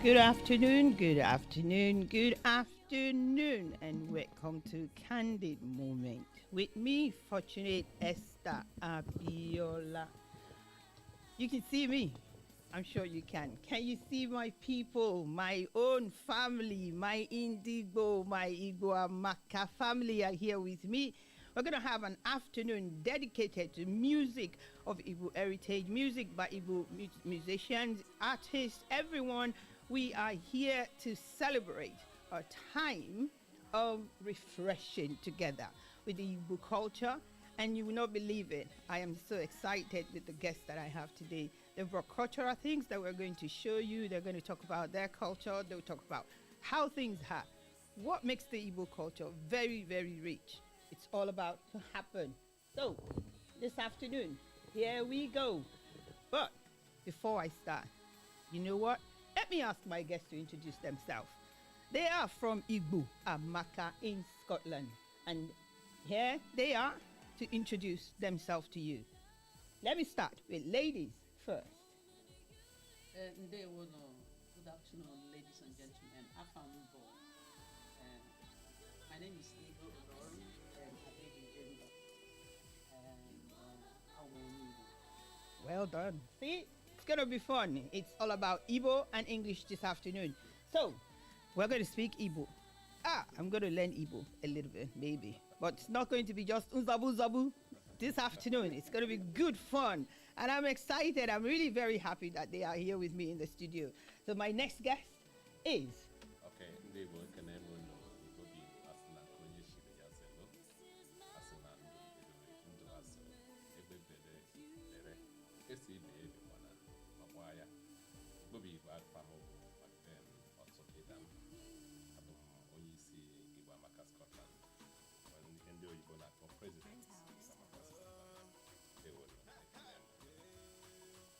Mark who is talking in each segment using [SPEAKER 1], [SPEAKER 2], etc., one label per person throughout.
[SPEAKER 1] Good afternoon, good afternoon, good afternoon, and welcome to Candid Moment with me, Fortunate Esther Abiola. You can see me. I'm sure you can. Can you see my people, my own family, my Indigo, my Igbo Amaka family are here with me? We're going to have an afternoon dedicated to music of Igbo heritage, music by Igbo musicians, artists, everyone. We are here to celebrate a time of refreshing together with the Igbo culture. And you will not believe it. I am so excited with the guests that I have today. They've brought cultural things that we're going to show you. They're going to talk about their culture. They'll talk about how things are. What makes the Igbo culture very, very rich. It's all about to happen. So, this afternoon, here we go. But before I start, you know what? Let me ask my guests to introduce themselves. They are from Igbo Amaka in Scotland. And here they are to introduce themselves to you. Let me start with ladies first.
[SPEAKER 2] Good afternoon, ladies and gentlemen. Afambo. My name is Igbo Oloru and Adegijemba. And
[SPEAKER 1] Well done. See, it's going to be fun. It's all about Igbo and English this afternoon. So, we're going to speak Igbo. I'm going to learn Igbo a little bit, maybe. But it's not going to be just unzabu zabu this afternoon. It's going to be good fun. And I'm excited. I'm really very happy that they are here with me in the studio. So my next guest is...
[SPEAKER 3] Okay, ndị Igbo ekene m unu obi asị na nke onye shiri ya zelo asị na ndụ asị ebe bere bere esi ibe ebekwana ọgba ya obi Igbo afamụ ọtụkịda abụ m onye isi Igbo Amaka Scotland ndị oyibo na-akpọ president Igbo Amaka Scotland.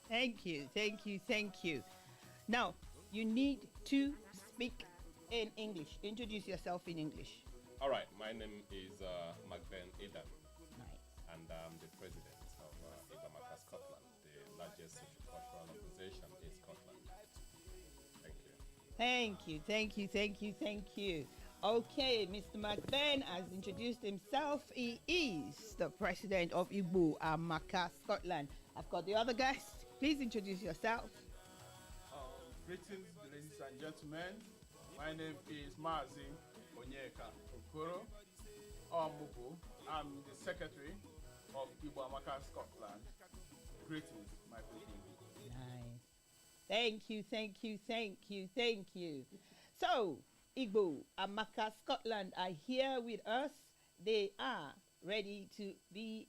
[SPEAKER 1] Thank you, thank you, thank you. Now, you need to speak in English. Introduce yourself in English.
[SPEAKER 3] All right, my name is Magben Adam.
[SPEAKER 1] Nice.
[SPEAKER 3] And I'm the president of Igbo Amaka Scotland, the largest cultural organization in Scotland. Thank you.
[SPEAKER 1] Thank you, thank you, thank you, thank you. Okay, Mr. McBain has introduced himself. He is the president of Igbo Amaka Scotland. I've got the other guests. Please introduce yourself.
[SPEAKER 4] Greetings, ladies and gentlemen. My name is Mazi Onyeka Okoro Omubu. I'm the secretary of Igbo Amaka Scotland. Greetings, my people.
[SPEAKER 1] Nice. Thank you, thank you, thank you, thank you. So, Igbo Amaka Scotland are here with us. They are ready to be,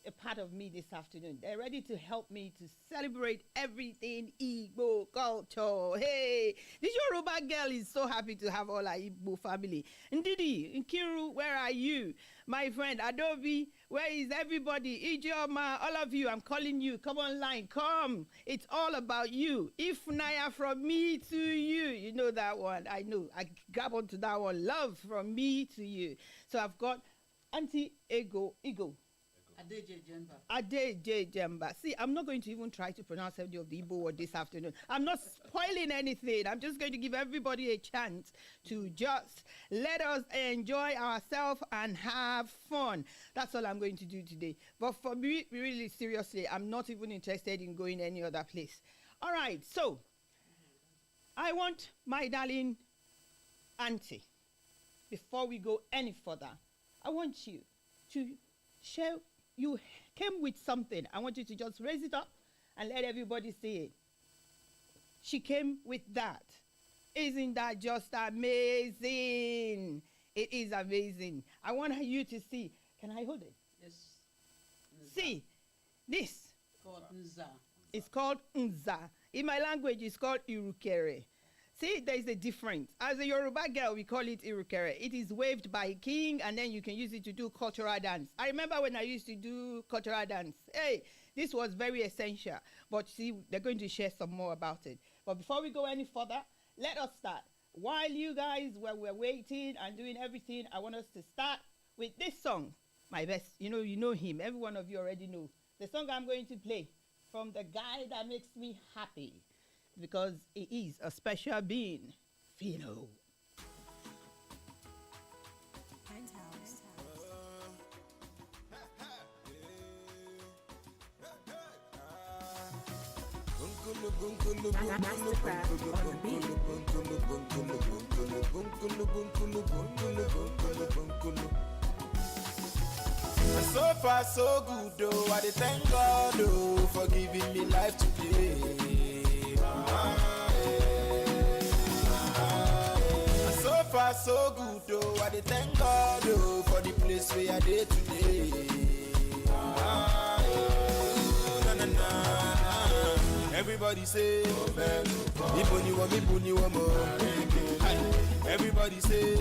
[SPEAKER 1] a part of me this afternoon. They're ready to help me to celebrate everything Igbo culture. Hey, this Yoruba girl is so happy to have all our Igbo family. Ndidi, Nkiru, where are you? My friend Adobe, where is everybody? Ijoma, all of you, I'm calling you. Come online, come. It's all about you. If Naya from me to you, you know that one. I know. I grab onto that one. Love from me to you. So I've got Auntie Ego. Adejemba. See, I'm not going to even try to pronounce any of the Igbo word this afternoon. I'm not spoiling anything. I'm just going to give everybody a chance to just let us enjoy ourselves and have fun. That's all I'm going to do today. But for me, really seriously, I'm not even interested in going any other place. All right, so I want my darling auntie, before we go any further, I want you to share. You came with something. I want you to just raise it up and let everybody see it. She came with that. Isn't that just amazing? It is amazing. I want you to see. Can I hold it?
[SPEAKER 2] yes.
[SPEAKER 1] See, this
[SPEAKER 2] Called Nza.
[SPEAKER 1] is called Nza. In my language, it's called Irukere. See, there is a difference. As a Yoruba girl, we call it Irukere. It is waved by a king, and then you can use it to do cultural dance. I remember when I used to do cultural dance. Hey, this was very essential. But see, they're going to share some more about it. But before we go any further, let us start. While you guys were waiting and doing everything, I want us to start with this song. My best, you know him. Every one of you already know. The song I'm going to play from the guy that makes me happy. because he is a special being. Philo.
[SPEAKER 5] So far so good though, I dey thank God oh, for giving me life today. So far so good though, I dey thank God oh, for the place where I dey today. Na, na, na. Everybody say, Ibuni wa mo. Everybody say,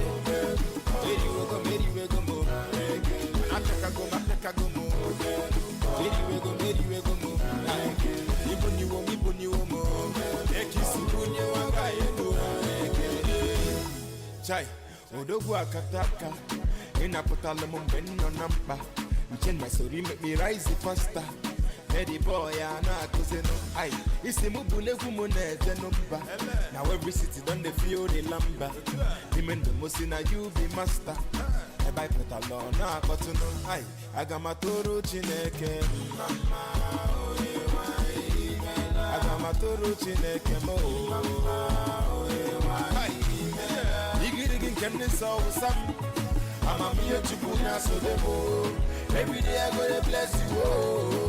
[SPEAKER 5] Meri we go mo. Africa go mo. Meri we go mo. Ibuni wa mo. Ekisi bunye wanga yedo. Chai, odogu akataka. Inapotala mo mbeno nampa. You change my story, make me rise faster. Eddie boy, I know I could say no. Aye, it's a mubule kumune number. Now every city done they feel the lumber. Him and the Musina, you be master. I buy put a law, now I got to know. Aye, I got my toro chineke. I got my toro chineke mo. Aye, Iggy can this all some. I'm a mere chibuna so demo. Every day I go to bless you. Oh.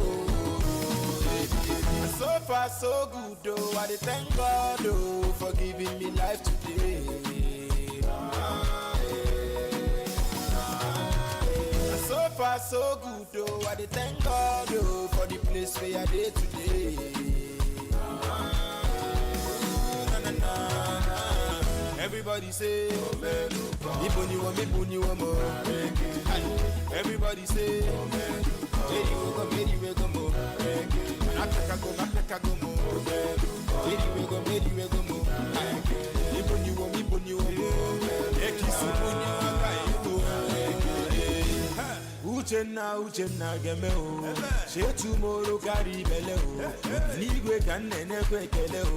[SPEAKER 5] So far so good though, I dey thank God oh, for giving me life today. So far so good though, I dey thank God oh, for the place where I dey today. Na, na, na. Everybody say, Ibuni wa mo. Everybody say, Meri we go mo. Africa go mo. Meri we go mo. Ibuni wa mo. Ekisi bunye wanga yedo. Uchenna geme o. She tomorrow carry bele o. Nigwe kan nene kwekele o.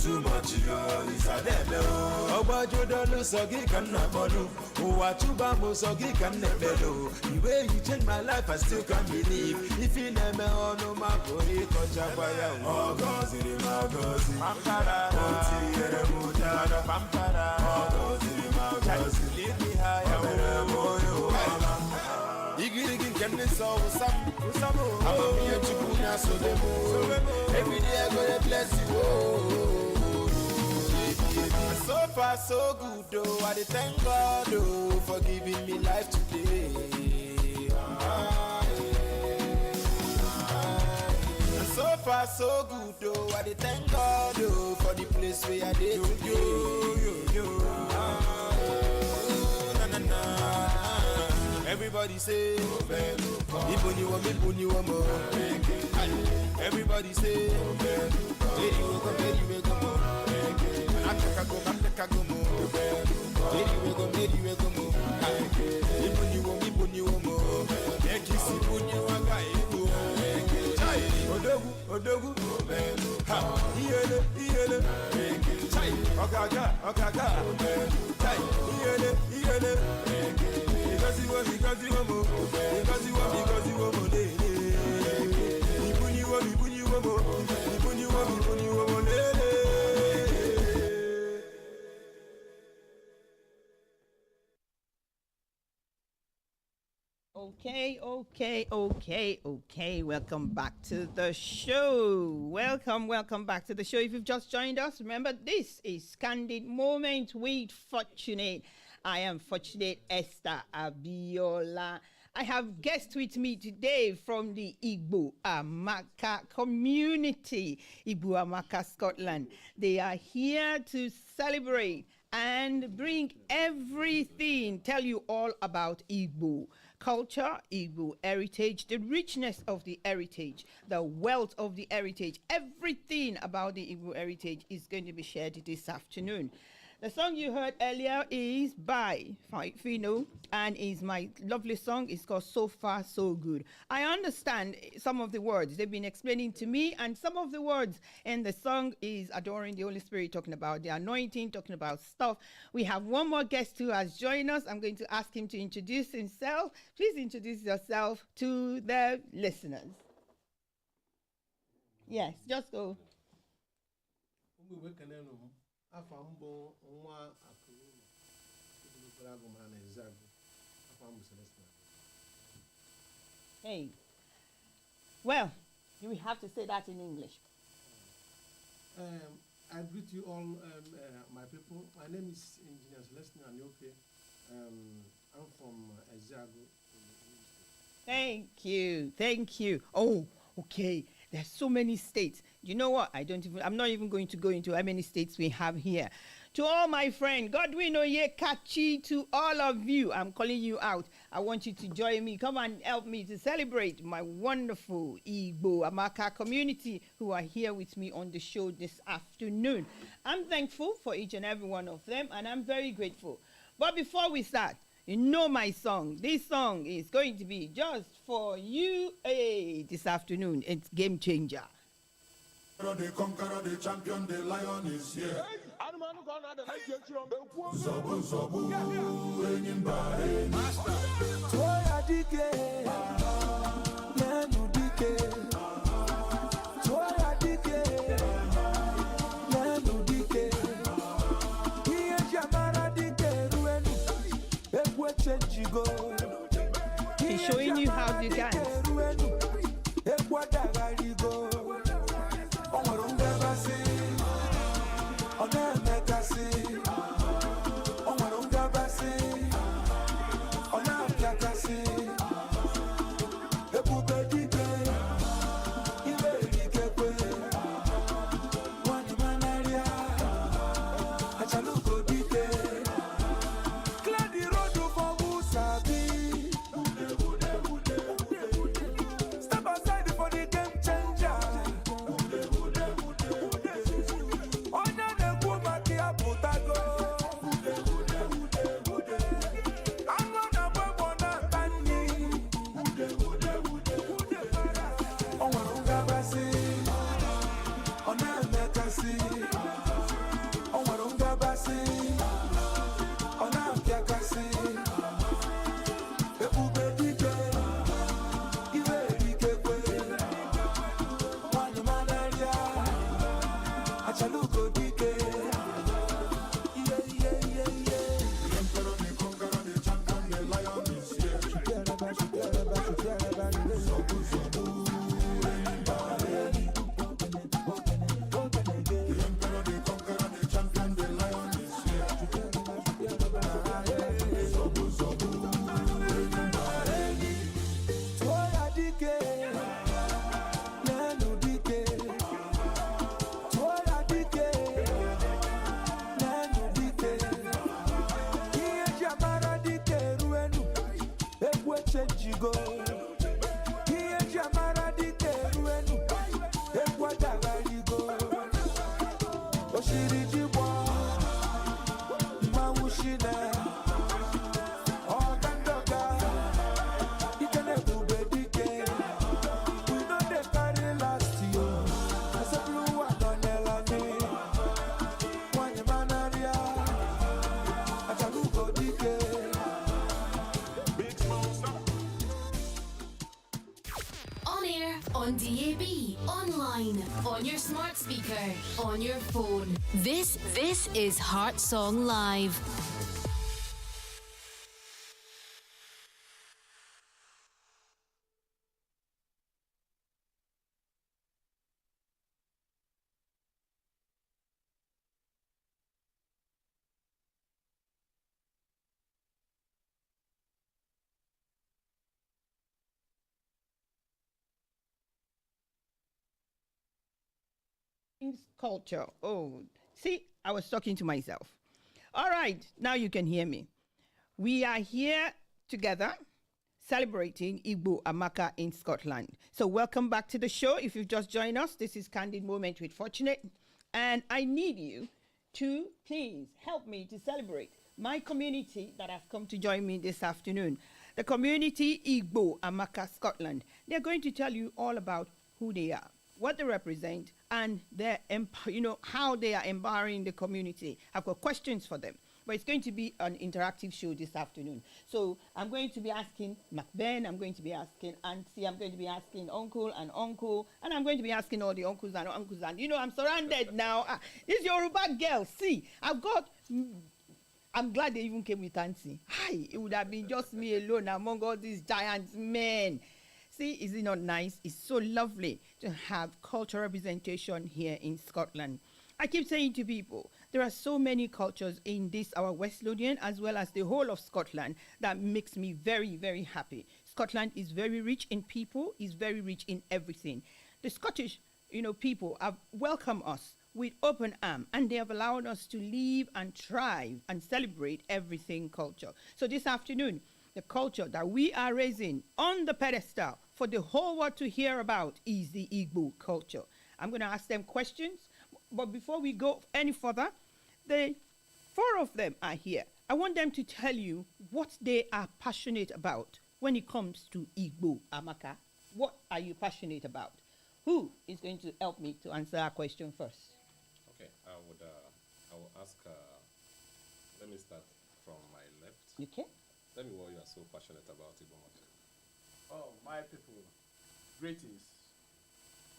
[SPEAKER 5] Too much yo is a debe o. Obajo dolo sogi kan na bolu. Uwachuba mo sogi kan nebelo. The way you change my life I still can't believe. If you never ono makori koja baya o. Ogoziri magozi. Pampara. Oti ere mutada. Pampara. Ogoziri magozi. Lead me higher. Moyo. Iggy can this all some. I'm a mere chibuna so demo. Every day I go to bless you. Oh. So far so good though, I dey thank God oh, for giving me life today. So far so good though, I dey thank God oh, for the place where I dey today. Na, na, na. Everybody say, Ibuni wa mo. Everybody say, Meri we go mo. Africa go mo. Meri we go mo. Ibuni wa mo. Ekisi bunye wanga yedo. Chai, odogu. Ha, iyele. Chai, okaga. Chai, iyele. Because you want more. Because you want more. Ibuni wa mo.
[SPEAKER 1] Okay. Welcome back to the show. Welcome back to the show. If you've just joined us, remember this is Candid Moment with Fortunate. I am Fortunate Esther Abiola. I have guests with me today from the Igbo Amaka community, Igbo Amaka, Scotland. They are here to celebrate and bring everything, tell you all about Igbo culture, Igbo heritage, the richness of the heritage, the wealth of the heritage. Everything about the Igbo heritage is going to be shared this afternoon. The song you heard earlier is by Fino and is my lovely song. It's called So Far So Good. I understand some of the words they've been explaining to me, and some of the words in the song is adoring the Holy Spirit, talking about the anointing, talking about stuff. We have one more guest who has joined us. I'm going to ask him to introduce himself. Please introduce yourself to the listeners. Yes, just go. Hey, well, you have to say that in English.
[SPEAKER 6] I greet you all, my people. My name is Engineer Celestine Anyoke. I'm from Eziago.
[SPEAKER 1] Thank you. Thank you. Oh, okay. There's so many states. You know what? I'm not even going to go into how many states we have here. To all my friends, Godwin Oyekachi, to all of you, I'm calling you out. I want you to join me. Come and help me to celebrate my wonderful Igbo Amaka community who are here with me on the show this afternoon. I'm thankful for each and every one of them, and I'm very grateful. But before we start, you know my song. This song is going to be just for you this afternoon. It's Game Changer.
[SPEAKER 5] The conqueror, the champion, the lion is here. Zobu, zobu, enyimba, master. Toya dike, nenu dike. Toya dike, nenu dike. Iye jamara dike ruenu, ekwe chenjigo.
[SPEAKER 1] He's showing you how to dance.
[SPEAKER 5] Ekwe dagarigo.
[SPEAKER 7] On DAB, online, on your smart speaker, on your phone. This is Heart Song Live.
[SPEAKER 1] Culture. Oh, see, I was talking to myself. All right, now you can hear me. We are here together celebrating Igbo Amaka in Scotland. So welcome back to the show. If you've just joined us, this is Candid Moment with Fortunate. And I need you to please help me to celebrate my community that have come to join me this afternoon. The community Igbo Amaka, Scotland. They're going to tell you all about who they are, what they represent, and their how they are empowering the community. I've got questions for them. But it's going to be an interactive show this afternoon. So I'm going to be asking MacBen, I'm going to be asking Auntie, I'm going to be asking Uncle, and I'm going to be asking all the uncles and uncles. And I'm surrounded now. This Yoruba girl, see, I'm glad they even came with Auntie. Hi, it would have been just me alone among all these giant men. See, is it not nice? It's so lovely to have cultural representation here in Scotland. I keep saying to people, there are so many cultures in this, our West Lothian, as well as the whole of Scotland, that makes me very, very happy. Scotland is very rich in people, is very rich in everything. The Scottish, people have welcomed us with open arms, and they have allowed us to live and thrive and celebrate everything culture. So this afternoon, the culture that we are raising on the pedestal for the whole world to hear about is the Igbo culture. I'm going to ask them questions. But before we go any further, the four of them are here. I want them to tell you what they are passionate about when it comes to Igbo Amaka. What are you passionate about? Who is going to help me to answer our question first?
[SPEAKER 3] Okay, I will ask. Let me start from my left.
[SPEAKER 1] Okay.
[SPEAKER 3] Tell me what you are so passionate about, Igbo Amaka.
[SPEAKER 4] Oh, my people, greetings.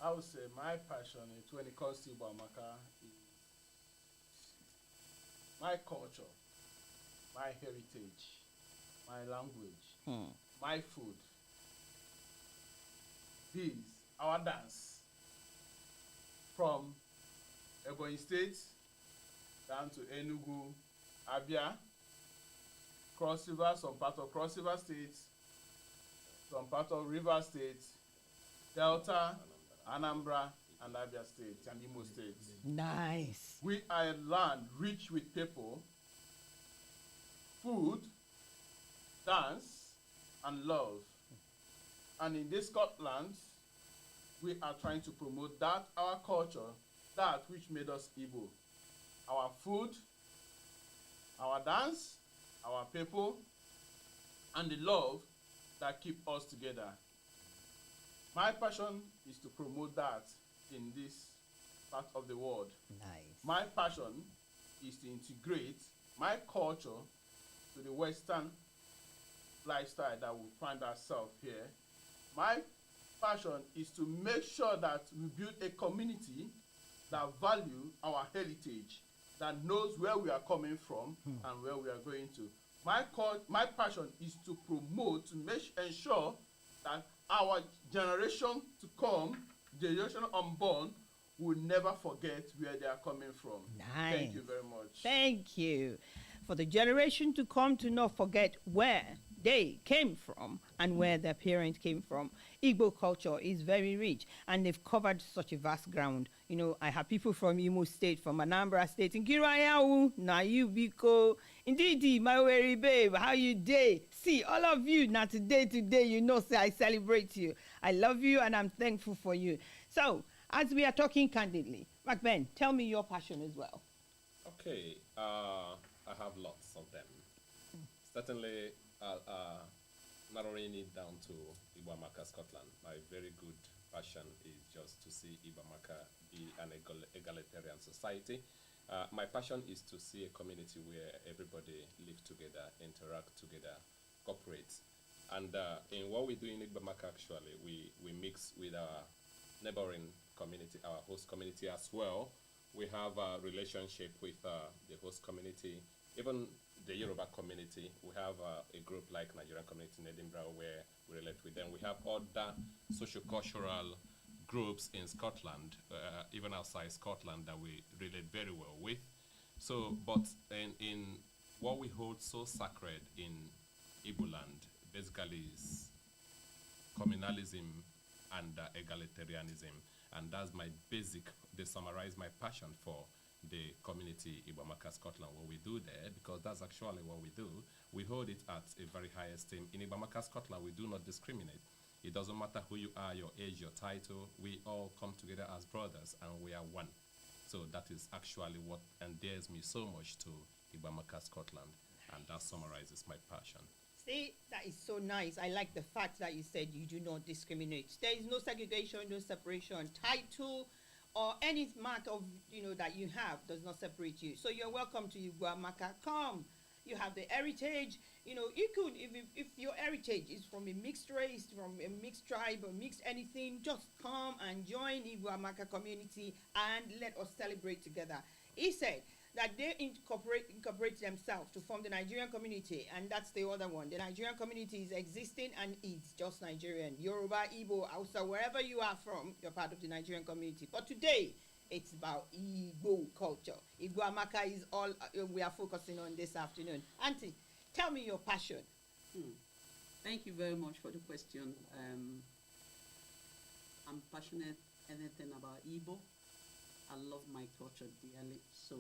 [SPEAKER 4] I would say my passion when it comes to Igbo Amaka is my culture, my heritage, my language, my food. These, our dance, from Ebonyi State down to Enugu, Abia, Cross River, some part of Cross River State, some part of River State, Delta, Anambra, and Abia State, and Imo State.
[SPEAKER 1] Nice.
[SPEAKER 4] We are a land rich with people, food, dance, and love. And in this Scotland, we are trying to promote that, our culture, that which made us Igbo. Our food, our dance, our people, and the love that keep us together. My passion is to promote that in this part of the world.
[SPEAKER 1] Nice.
[SPEAKER 4] My passion is to integrate my culture to the Western lifestyle that we find ourselves here. My passion is to make sure that we build a community that value our heritage, that knows where we are coming from and where we are going to. My passion is to promote, to ensure that our generation to come, generation unborn, will never forget where they are coming from.
[SPEAKER 1] Nice.
[SPEAKER 4] Thank you very much.
[SPEAKER 1] Thank you. For the generation to come to not forget where they came from and where their parents came from. Igbo culture is very rich, and they've covered such a vast ground. I have people from Imo State, from Anambra State, in Kirayawu, Nayubiko, indeed, my weary babe, how you day? See, all of you, now today, say I celebrate you. I love you, and I'm thankful for you. So, as we are talking candidly, MacBen, tell me your passion as well.
[SPEAKER 3] Okay, I have lots of them. Certainly, narrowing it down to Igbo Amaka, Scotland, my very good passion is just to see Igbo Amaka be an egalitarian society. My passion is to see a community where everybody live together, interact together, cooperate. And in what we do in Igbo Amaka, actually, we mix with our neighboring community, our host community as well. We have a relationship with the host community, even the Yoruba community. We have a group like Nigerian community in Edinburgh where we relate with them. We have other socio-cultural groups in Scotland, even outside Scotland, that we relate very well with. So, but in what we hold so sacred in Igbo land, basically is communalism and egalitarianism. And that's my basic, they summarize my passion for the community Igbo Amaka, Scotland, what we do there, because that's actually what we do. We hold it at a very high esteem. In Igbo Amaka, Scotland, we do not discriminate. It doesn't matter who you are, your age, your title. We all come together as brothers, and we are one. So that is actually what endears me so much to Ibamaka, Scotland, and that summarizes my passion.
[SPEAKER 1] See, that is so nice. I like the fact that you said you do not discriminate. There is no segregation, no separation. Title or any mark of, that you have does not separate you. So you're welcome to Iguamaka. Come. You have the heritage. You could, if your heritage is from a mixed race, from a mixed tribe, or mixed anything, just come and join Iguamaka community and let us celebrate together. He said that they incorporate themselves to form the Nigerian community, and that's the other one. The Nigerian community is existing and it's just Nigerian. Yoruba, Igbo, Hausa, wherever you are from, you're part of the Nigerian community. But today, it's about Igbo culture. Iguamaka is all we are focusing on this afternoon. Auntie, tell me your passion.
[SPEAKER 2] Thank you very much for the question. I'm passionate anything about Igbo. I love my culture dearly. So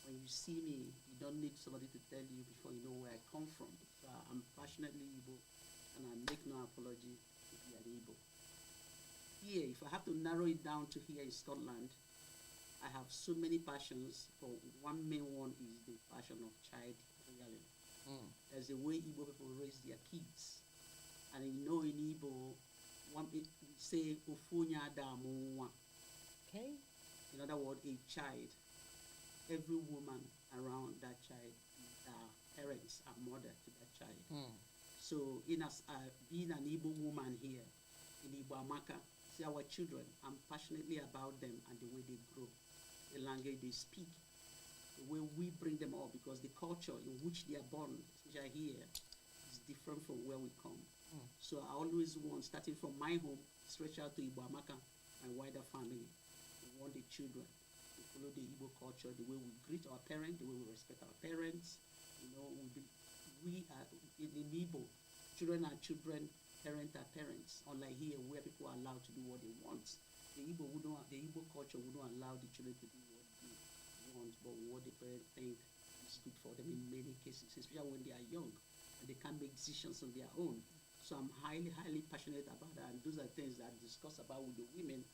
[SPEAKER 2] when you see me, you don't need somebody to tell you before you know where I come from. So I'm passionately Igbo, and I make no apology to be an Igbo. Here, if I have to narrow it down to here in Scotland, I have so many passions, but one main one is the passion of child rearing. There's a way Igbo people raise their kids. And in Igbo, we say, Ofunya Damuwa.
[SPEAKER 1] Okay.
[SPEAKER 2] In other words, a child, every woman around that child is parents and mother to that child. So being an Igbo woman here in Iguamaka, see our children, I'm passionately about them and the way they grow, the language they speak, the way we bring them up, because the culture in which they are born, especially here, is different from where we come. So I always want, starting from my home, stretch out to Iguamaka, my wider family, we want the children to follow the Igbo culture, the way we greet our parents, the way we respect our parents. We are in Igbo, children are children, parents are parents, unlike here where people are allowed to do what they want. The Igbo culture wouldn't allow the children to do what they want, but what the parents think is good for them in many cases, especially when they are young and they can't make decisions on their own. So I'm highly, highly passionate about that, and those are things that I discuss about with the women.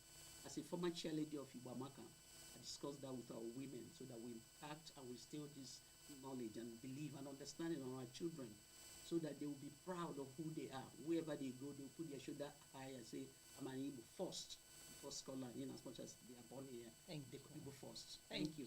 [SPEAKER 2] As a former chairlady of Iguamaka, I discuss that with our women so that we impact and we instill this knowledge and belief and understanding on our children, so that they will be proud of who they are. Wherever they go, they'll put their shoulder high and say, I'm an Igbo first, before Scotland, in as much as they are born here. They could Igbo first. Thank you.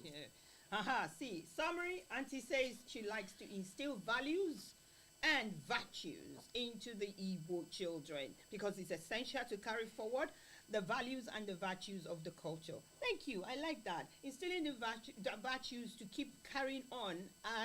[SPEAKER 1] See, summary, Auntie says she likes to instill values and virtues into the Igbo children because it's essential to carry forward the values and the virtues of the culture. Thank you. I like that. Instilling the virtues to keep carrying on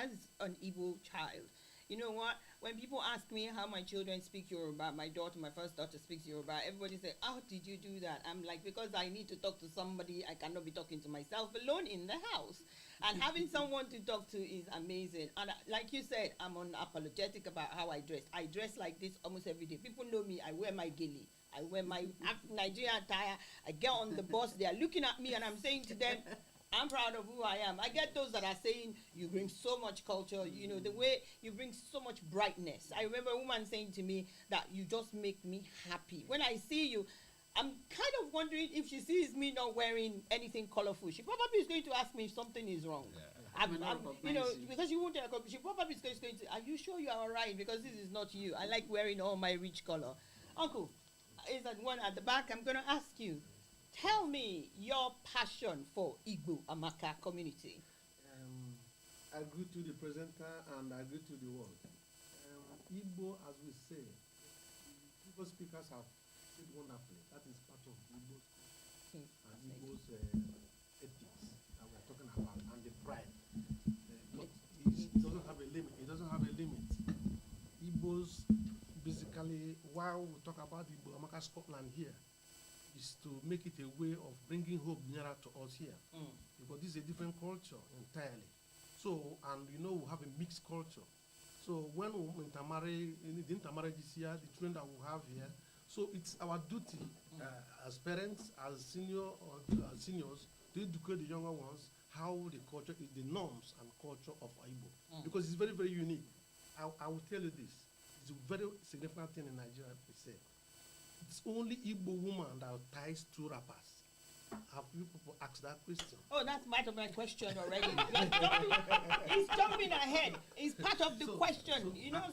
[SPEAKER 1] as an Igbo child. You know what? When people ask me how my children speak Yoruba, my first daughter speaks Yoruba, everybody say, how did you do that? I'm like, because I need to talk to somebody. I cannot be talking to myself alone in the house. And having someone to talk to is amazing. And like you said, I'm unapologetic about how I dress. I dress like this almost every day. People know me. I wear my gilly. I wear my Nigerian attire. I get on the bus. They are looking at me and I'm saying to them, I'm proud of who I am. I get those that are saying, you bring so much culture, the way you bring so much brightness. I remember a woman saying to me that you just make me happy. When I see you, I'm kind of wondering if she sees me not wearing anything colorful. She probably is going to ask me if something is wrong.
[SPEAKER 2] Yeah.
[SPEAKER 1] Because she won't. She probably is going to. Are you sure you are all right? Because this is not you. I like wearing all my rich color. Uncle, is that one at the back? I'm going to ask you. Tell me your passion for Igbo Amaka community.
[SPEAKER 6] I agree to the presenter and I agree to the word. Igbo, as we say, Igbo speakers have said wonderfully. That is part of Igbo's and Igbo's ethics that we are talking about, and the pride. But it doesn't have a limit. It doesn't have a limit. Igbos, basically, while we talk about Igbo Amaka Scotland here, is to make it a way of bringing hope nearer to us here. Because this is a different culture entirely. So, and we have a mixed culture. So when we intermarry, in the intermarriages here, the children that we have here, so it's our duty as parents, as seniors, to educate the younger ones how the culture is, the norms and culture of Igbo. Because it's very, very unique. I will tell you this. It's a very significant thing in Nigeria, per se. It's only Igbo woman that ties two wrappers. have you people asked that question?
[SPEAKER 1] Oh, that's part of my question already. He's jumping ahead. It's part of the question. You know,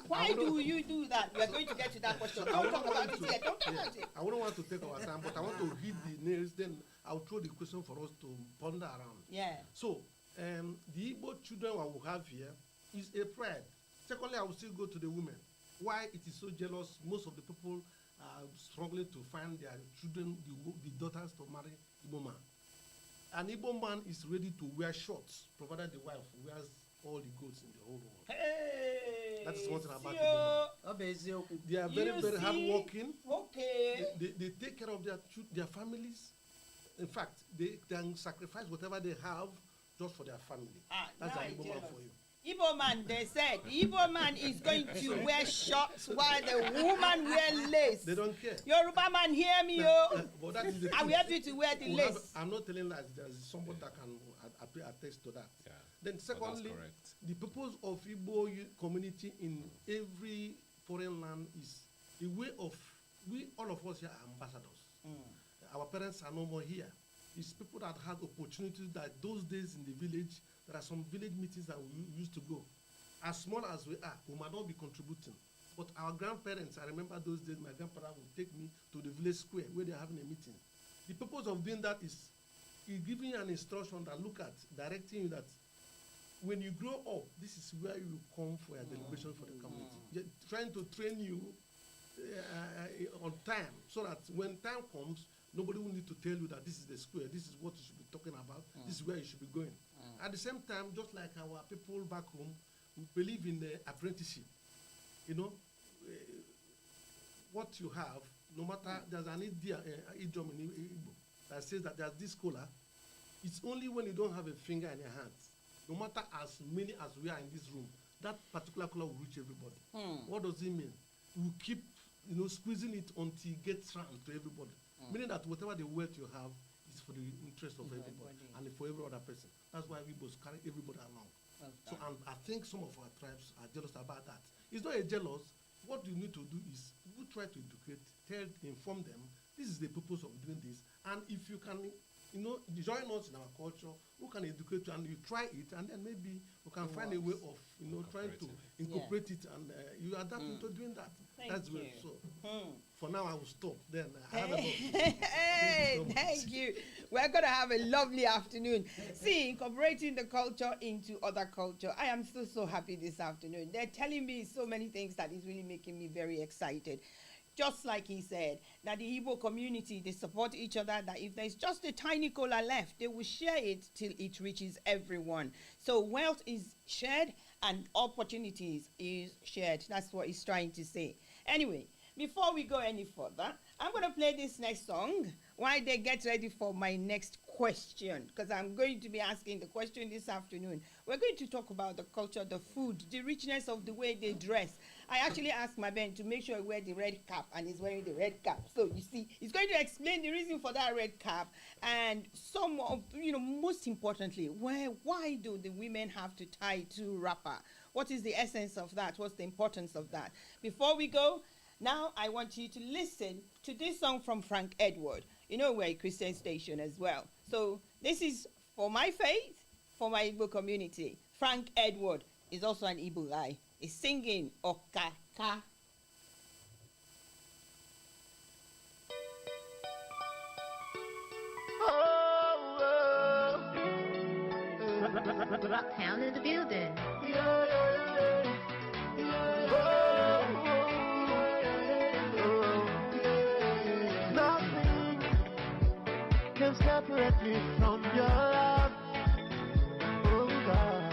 [SPEAKER 1] why do you do that? We are going to get to that question. Don't talk about it yet. Don't talk about it.
[SPEAKER 6] I wouldn't want to take our time, but I want to hit the nails. Then I'll throw the question for us to ponder around.
[SPEAKER 1] Yeah.
[SPEAKER 6] So, the Igbo children I will have here is a pride. Secondly, I will still go to the women. Why it is so jealous? Most of the people are struggling to find their children, the daughters, to marry Igbo man. An Igbo man is ready to wear shorts, provided the wife wears all the goods in the whole world.
[SPEAKER 1] Hey,
[SPEAKER 6] that is one thing about Igbo man. They are very, very hardworking.
[SPEAKER 1] Okay.
[SPEAKER 6] They take care of their families. In fact, they can sacrifice whatever they have just for their family. That's an Igbo man for you.
[SPEAKER 1] Igbo man, they said, Igbo man is going to wear shorts while the woman wear lace.
[SPEAKER 6] They don't care.
[SPEAKER 1] Yoruba man, hear me, yo.
[SPEAKER 6] But that is the
[SPEAKER 1] I will help you to wear the lace.
[SPEAKER 6] I'm not telling lies. There is somebody that can attest to that.
[SPEAKER 3] Yeah.
[SPEAKER 6] Then secondly, the purpose of Igbo community in every foreign land is a way of, all of us here are ambassadors. Our parents are no more here. It's people that had opportunities that those days in the village, there are some village meetings that we used to go. As small as we are, we might not be contributing. But our grandparents, I remember those days, my grandfather would take me to the village square where they're having a meeting. The purpose of doing that is giving you an instruction that look at, directing you that when you grow up, this is where you come for your deliberation for the community. Trying to train you on time so that when time comes, nobody will need to tell you that this is the square, this is what you should be talking about, this is where you should be going. At the same time, just like our people back home, we believe in the apprenticeship. You know, what you have, no matter, there's an idiom in Igbo that says that there's this scholar, it's only when you don't have a finger in your hands, no matter as many as we are in this room, that particular color will reach everybody. What does it mean? We'll keep, squeezing it until it gets round to everybody. Meaning that whatever the wealth you have is for the interest of everybody and for every other person. That's why we must carry everybody along. So and I think some of our tribes are jealous about that. It's not a jealous. What you need to do is we try to educate, inform them, this is the purpose of doing this. And if you can, join us in our culture, we can educate you and you try it, and then maybe we can find a way of, trying to incorporate it, and you adapt into doing that. That's
[SPEAKER 1] you.
[SPEAKER 6] way. So for now, I will stop. Then I have
[SPEAKER 1] thank you. We're going to have a lovely afternoon. See, incorporating the culture into other culture. I am still so happy this afternoon. They're telling me so many things that is really making me very excited. Just like he said, that the Igbo community, they support each other, that if there's just a tiny cola left, they will share it till it reaches everyone. So wealth is shared and opportunities is shared. That's what he's trying to say. Anyway, before we go any further, I'm going to play this next song while they get ready for my next question, because I'm going to be asking the question this afternoon. We're going to talk about the culture, the food, the richness of the way they dress. I actually asked my man to make sure I wear the red cap, and he's wearing the red cap. So you see, he's going to explain the reason for that red cap, and some of, most importantly, why do the women have to tie two wrapper? What is the essence of that? What's the importance of that? Before we go, now I want you to listen to this song from Frank Edward. We're a Christian station as well. So this is for my faith, for my Igbo community. Frank Edward is also an Igbo guy. He's singing Okaka.
[SPEAKER 8] Rocktown in the building.
[SPEAKER 9] Nothing can separate me from your love. Oh God,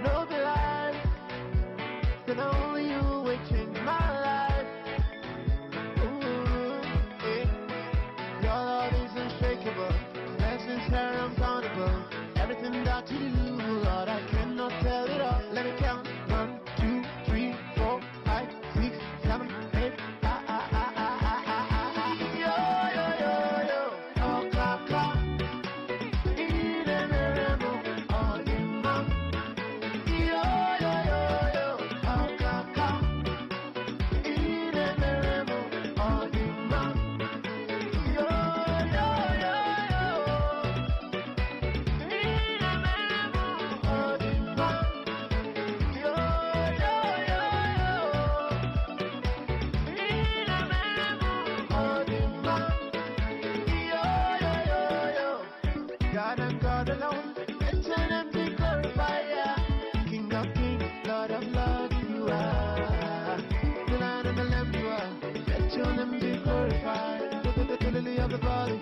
[SPEAKER 9] no the life that only you will change my life. Ooh, yeah. Your love is unshakable, blessings are uncountable. Everything that you do, Lord, I cannot tell it all. Let me count. 1, 2, 3, 4, 5, 6, 7, 8. Yo, yo, yo, yo. Oh, Kaka. All in my. Yo, yo, yo, yo. Oh, Kaka. be glorified. The lily of the valley,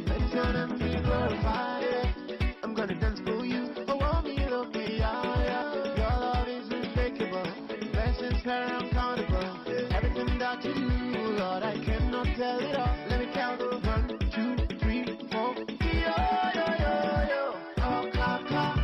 [SPEAKER 9] let your name be glorified. I'm gonna dance for you, oh, want me, love me, yeah, yeah. Your love is unshakable, blessings are uncountable. Everything that you do, Lord, I cannot tell it all. Let me count 1, 2, 3, 4. Yo, yo, yo, yo, oh, ka, ka.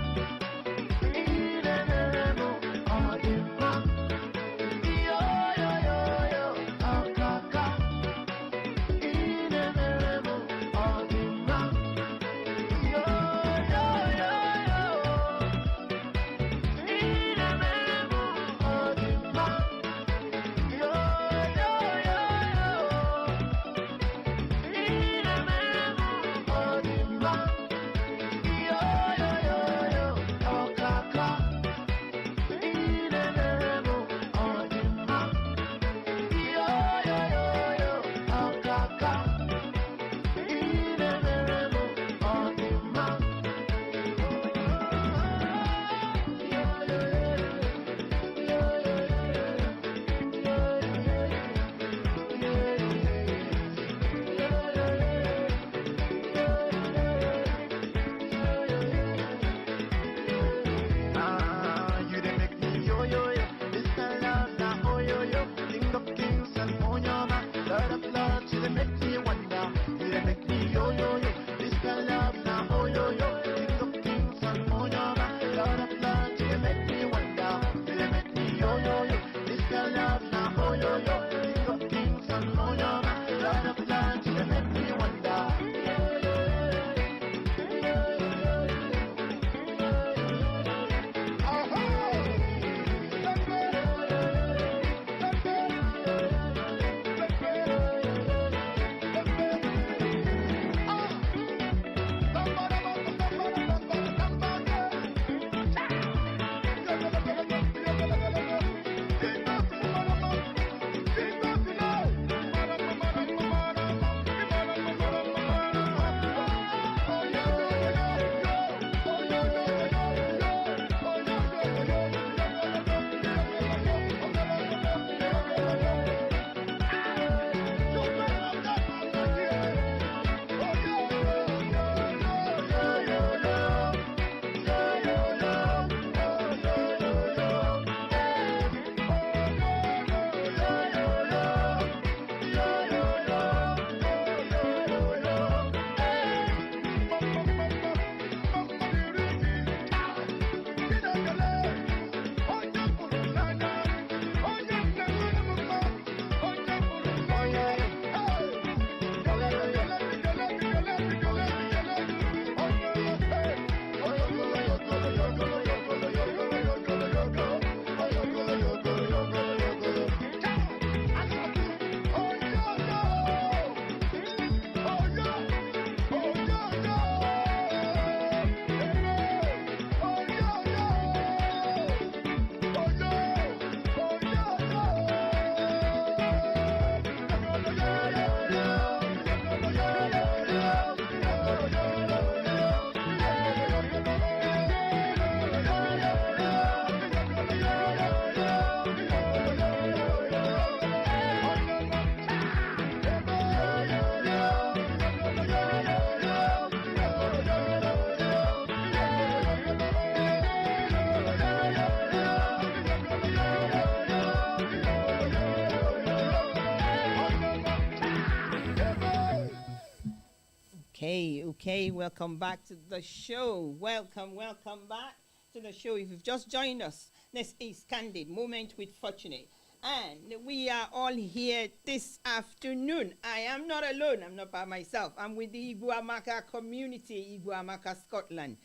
[SPEAKER 1] Okay, welcome back to the show. Welcome back to the show. If you've just joined us, this is Candid Moment with Fortunate. And we are all here this afternoon. I am not alone. I'm not by myself. I'm with the Iguamaka community, Iguamaka, Scotland.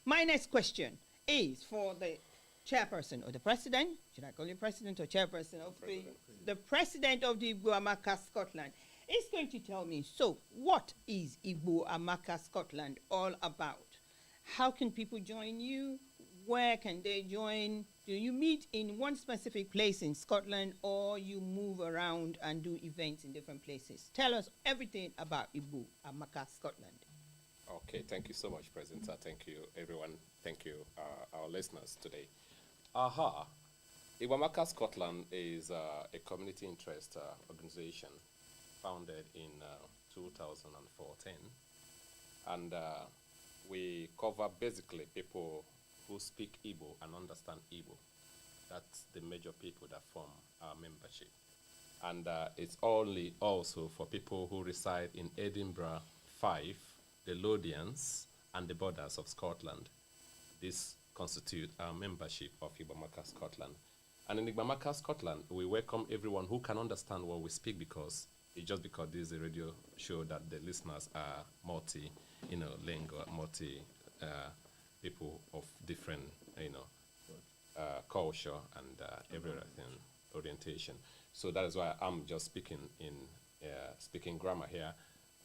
[SPEAKER 1] My next question is for the chairperson or the president. Should I call you president or chairperson of the president of the Iguamaka, Scotland? Is going to tell me, so what is Iguamaka, Scotland all about? How can people join you? Where can they join? Do you meet in one specific place in Scotland, or you move around and do events in different places? Tell us everything about Iguamaka, Scotland.
[SPEAKER 3] Okay, thank you so much, presenter. Thank you, everyone. Thank you, our listeners today. Iguamaka, Scotland is a community interest organization founded in 2014, and we cover basically people who speak Igbo and understand Igbo. That's the major people that form our membership. And it's only also for people who reside in Edinburgh, Fife, the Lothians, and the borders of Scotland. This constitute our membership of Ibamaka Scotland. And in Ibamaka Scotland, we welcome everyone who can understand what we speak, because it's just because this is a radio show that the listeners are multi-lingual, people of different, culture and everything, orientation. So that is why I'm just speaking grammar here,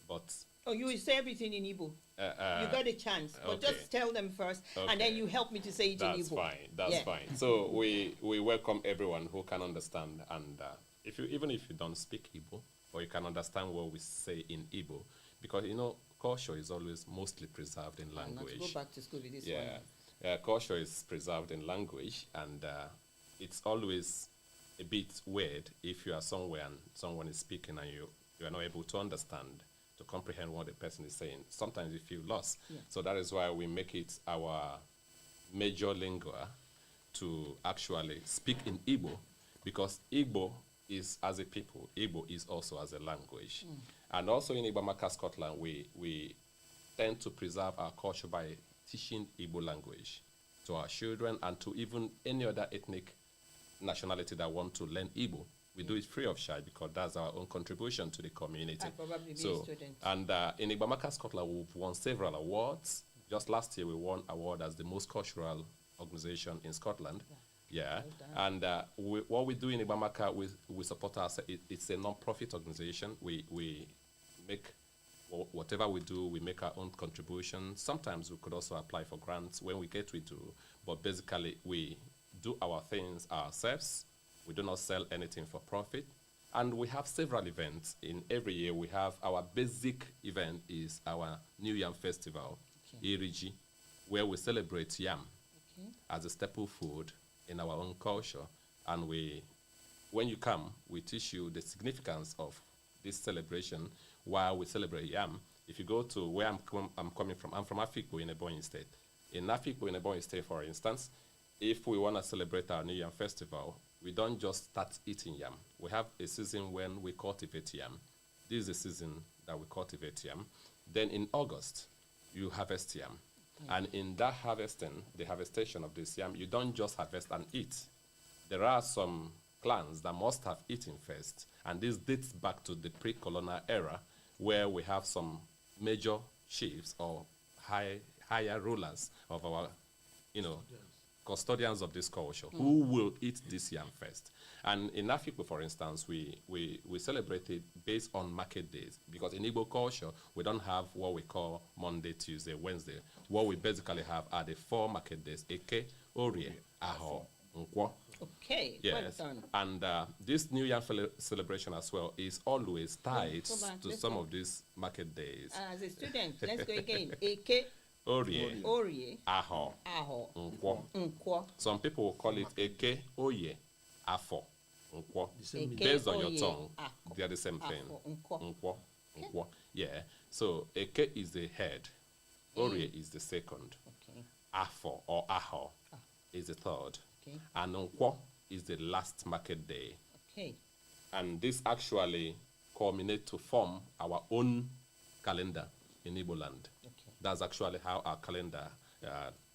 [SPEAKER 3] but.
[SPEAKER 1] Oh, you will say everything in Igbo. You got a chance, but
[SPEAKER 3] okay.
[SPEAKER 1] just tell them first, and then you help me to say it in Igbo.
[SPEAKER 3] That's fine. So we welcome everyone who can understand, and even if you don't speak Igbo, or you can understand what we say in Igbo, because culture is always mostly preserved in language.
[SPEAKER 1] Not to go back to school with this one.
[SPEAKER 3] Culture is preserved in language, and it's always a bit weird if you are somewhere and someone is speaking and you are not able to understand, to comprehend what the person is saying. Sometimes you feel lost. Yeah. So that is why we make it our major lingua to actually speak in Igbo, because Igbo is as a people, Igbo is also as a language. And also in Ibamaka, Scotland, we tend to preserve our culture by teaching Igbo language to our children and to even any other ethnic nationality that want to learn Igbo. We do it free of charge because that's our own contribution to the community.
[SPEAKER 1] I'll probably be a student.
[SPEAKER 3] And in Ibamaka, Scotland, we've won several awards. Just last year, we won award as the most cultural organization in Scotland. Yeah. Well, and what we do in Ibamaka, we support ourselves. It's a non-profit organization. We make whatever we do, we make our own contribution. Sometimes we could also apply for grants when we get we do. But basically, we do our things ourselves. We do not sell anything for profit. And we have several events. In every year, we have our basic event is our New Yam Festival, Iriji, where we celebrate yam as a staple food in our own culture. And when you come, we teach you the significance of this celebration while we celebrate yam. If you go to where I'm coming from, I'm from Afikpo in Ebonyi State. In Afikpo in Ebonyi State, for instance, if we want to celebrate our New Yam Festival, we don't just start eating yam. We have a season when we cultivate yam. This is the season that we cultivate yam. Then in August, you harvest yam. And in that harvesting, the harvestation of this yam, you don't just harvest and eat. There are some clans that must have eaten first. And this dates back to the pre-colonial era, where we have some major chiefs or higher rulers of our, custodians of this culture who will eat this yam first. And in Afikpo, for instance, we celebrate it based on market days, because in Igbo culture, we don't have what we call Monday, Tuesday, Wednesday. What we basically have are the 4 market days: Eke, Orie, Aho, Nkwo.
[SPEAKER 1] Okay,
[SPEAKER 3] yes.
[SPEAKER 1] Well done.
[SPEAKER 3] And this New Year celebration as well is always tied to some of these market days.
[SPEAKER 1] As a student, let's go again. Eke, Orie,
[SPEAKER 3] Aho,
[SPEAKER 1] Nkwo.
[SPEAKER 3] Some people will call it Eke, Oye, Afo, Nkwo.
[SPEAKER 1] Eke,
[SPEAKER 3] Based on
[SPEAKER 1] Oye,
[SPEAKER 3] your tongue,
[SPEAKER 1] Afo,
[SPEAKER 3] they are the same thing.
[SPEAKER 1] Nkwo.
[SPEAKER 3] Nkwo. Yeah. So Eke is the head, Orie is the second, Afo or Aho is the third, and Nkwo is the last market day.
[SPEAKER 1] Okay.
[SPEAKER 3] And this actually culminates to form our own calendar in Igbo land. That's actually how our calendar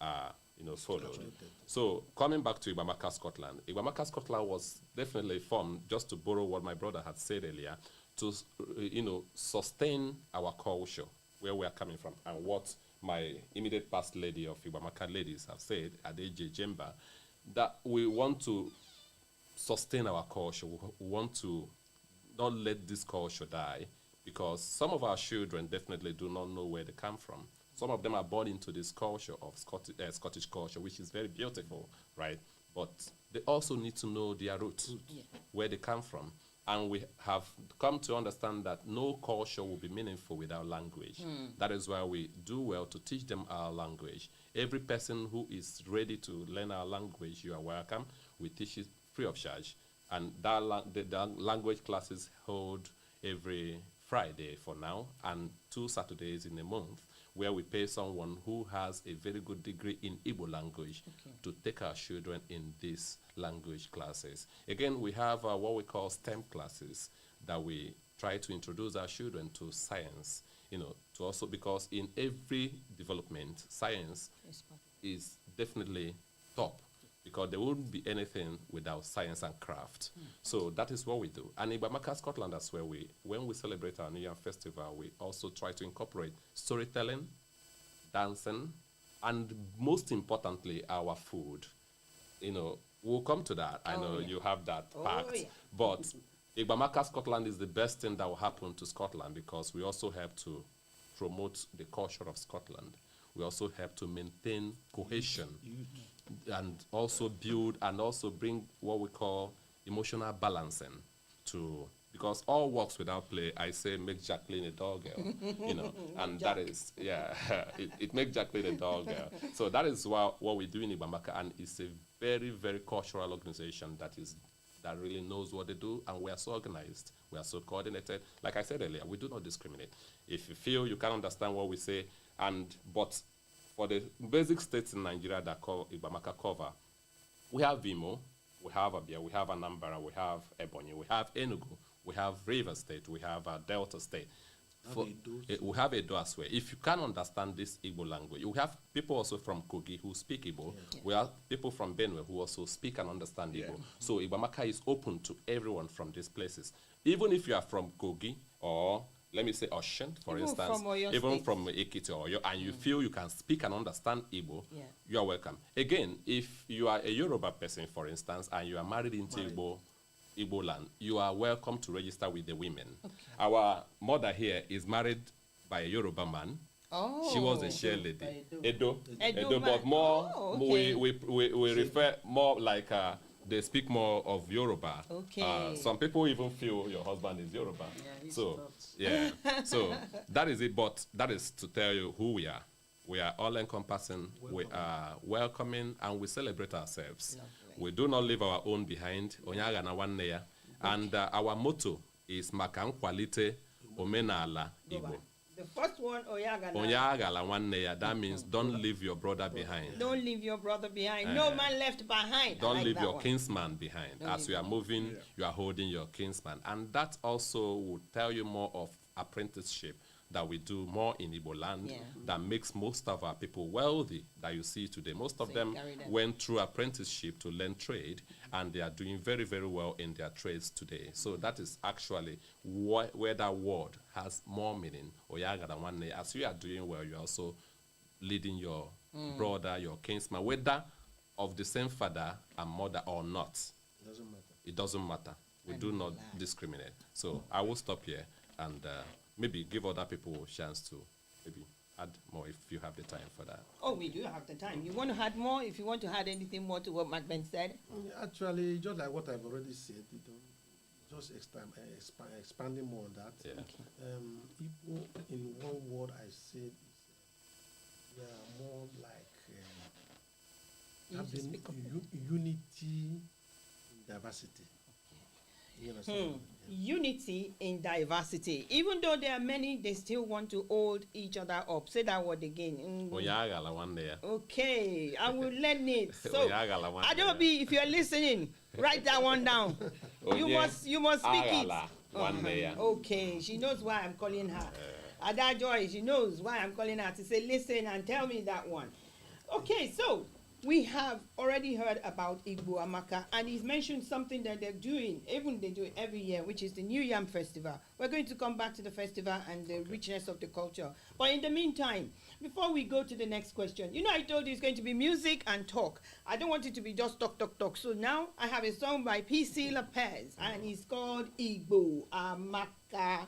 [SPEAKER 3] are followed. So coming back to Ibamaka, Scotland, Ibamaka, Scotland was definitely formed, just to borrow what my brother had said earlier, to sustain our culture, where we are coming from, and what my immediate past lady of Ibamaka ladies have said, Adeje Jemba, that we want to sustain our culture. We want to not let this culture die, because some of our children definitely do not know where they come from. Some of them are born into this culture of Scottish culture, which is very beautiful, right? But they also need to know their roots, where they come from. And we have come to understand that no culture will be meaningful without language. That is why we do well to teach them our language. Every person who is ready to learn our language, you are welcome. We teach it free of charge. And the language classes hold every Friday for now, and 2 Saturdays in a month, where we pay someone who has a very good degree in Igbo language to take our children in these language classes. Again, we have what we call STEM classes that we try to introduce our children to science, to also, because in every development, science is definitely top, because there wouldn't be anything without science and craft. So that is what we do. And in Bamaka, Scotland, that's where when we celebrate our New Year festival, we also try to incorporate storytelling, dancing, and most importantly, our food. We'll come to that. I know you have that packed. Yeah. But Igbamaka Scotland is the best thing that will happen to Scotland, because we also help to promote the culture of Scotland. We also help to maintain cohesion and also build and also bring what we call emotional balancing to, because all works without play, I say, make Jacqueline a dull girl, and that is, it makes Jacqueline a dull girl. So that is what we do in Igbamaka, and it's a very, very cultural organization that really knows what they do, and we are so organized, we are so coordinated. Like I said earlier, we do not discriminate. If you feel you can't understand what we say, but for the basic states in Nigeria that call Igbamaka cover, we have Vimo, we have Abia, we have Anambra, we have Ebonyi, we have Enugu, we have Rivers State, we have Delta State. We have Edo as well. If you can't understand this Igbo language, we have people also from Kogi who speak Igbo. Yeah. We have people from Benue who also speak and understand Igbo. So Igbamaka is open to everyone from these places. Even if you are from Kogi, or let me say Ocean, for instance, even from Ekiti or Oyo, and you feel you can speak and understand Igbo, you are welcome. Again, if you are a Yoruba person, for instance, and you are married into Igbo land, you are welcome to register with the women. Okay. Our mother here is married by a Yoruba man. Oh, she was a share lady. Edo, but more, we refer more like they speak more of Yoruba. Okay. Some people even feel your husband is Yoruba. So that is it, but that is to tell you who we are. We are all encompassing, we are welcoming, and we celebrate ourselves. Lovely. We do not leave our own behind. And our motto is Makan Kwalite Omenala Igbo.
[SPEAKER 1] The first one,
[SPEAKER 3] Oyagala. That means don't leave your brother behind.
[SPEAKER 1] Don't leave your brother behind. No man left behind.
[SPEAKER 3] Don't leave your kinsman behind. As you are moving, you are holding your kinsman. And that also will tell you more of apprenticeship that we do more in Igbo land that makes most of our people wealthy that you see today. Most of them went through apprenticeship to learn trade, and they are doing very, very well in their trades today. So that is actually where that word has more meaning. As you are doing well, you're also leading your brother, your kinsman, whether of the same father and mother or not. It doesn't matter. We do not discriminate. So I will stop here and maybe give other people a chance to maybe add more if you have the time for that.
[SPEAKER 1] Oh, we do have the time. You want to add more? If you want to add anything more to what Mark Ben said?
[SPEAKER 6] Actually, just like what I've already said, just expanding more on that.
[SPEAKER 3] Yeah.
[SPEAKER 6] Okay. Igbo, in one word I said, we are more like having unity in diversity.
[SPEAKER 1] Unity in diversity. Even though there are many, they still want to hold each other up. Say that word again. Okay, I will learn it. So, Adobe, if you're listening, write that one down. You must speak it. Okay, she knows why I'm calling her. Ada Joy, she knows why I'm calling her to say, listen and tell me that one. Okay, so we have already heard about Igbo Amaka, and he's mentioned something that they're doing, even they do it every year, which is the New Yam Festival. We're going to come back to the festival and the richness of the culture. But in the meantime, before we go to the next question, I told you it's going to be music and talk. I don't want it to be just talk. So now I have a song by P.C. Lopez, and it's called Igbo Amaka.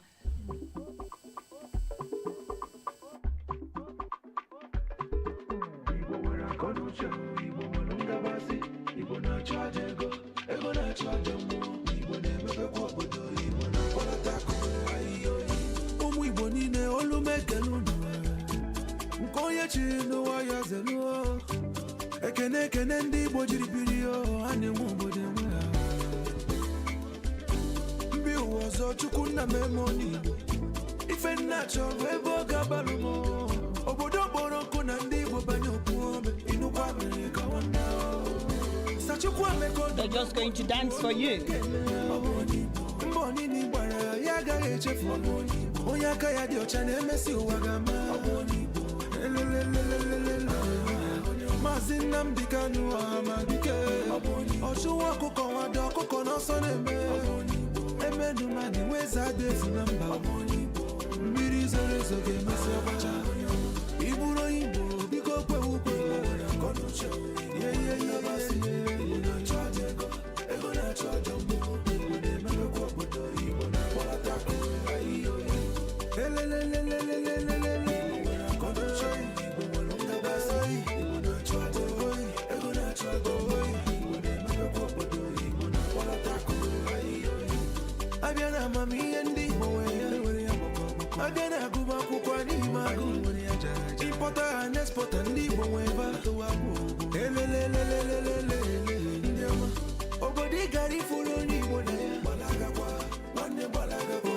[SPEAKER 5] Ekene ndị Igbo jiri biri a na-enwe obodo enwe ha. Mbi ụwa ọzọ chukwu na memoni ife nacho webo gabalumo obodo boroko na ndi Igbo banye okuome inukwa America wanda sa chukwu ameko
[SPEAKER 1] They're just going to dance for you.
[SPEAKER 5] mboni ni gbara ya agaghị echefu onye aka ya dị ọcha na-emesi ụwa ga-ama Maazị Nnamdi Kanu Amadike ọchụwa ọkụkọ nwado ọkụkọ n'ọsọ na-eme emedumadi weza dezi na mba mmiri zoro ezo ga-emesi ọgbacha iburu oyigbo biko kwe ukwe ego na-achụ aja mgbo na-ememekwa obodo Igbo na-akpọlata akụ Abiana mami ndi mowe Abiana kuba kukwa ni magu Importer and exporter ndi mowe ba Obodi gari fulo ni mone Balaga kwa Wane balaga kwa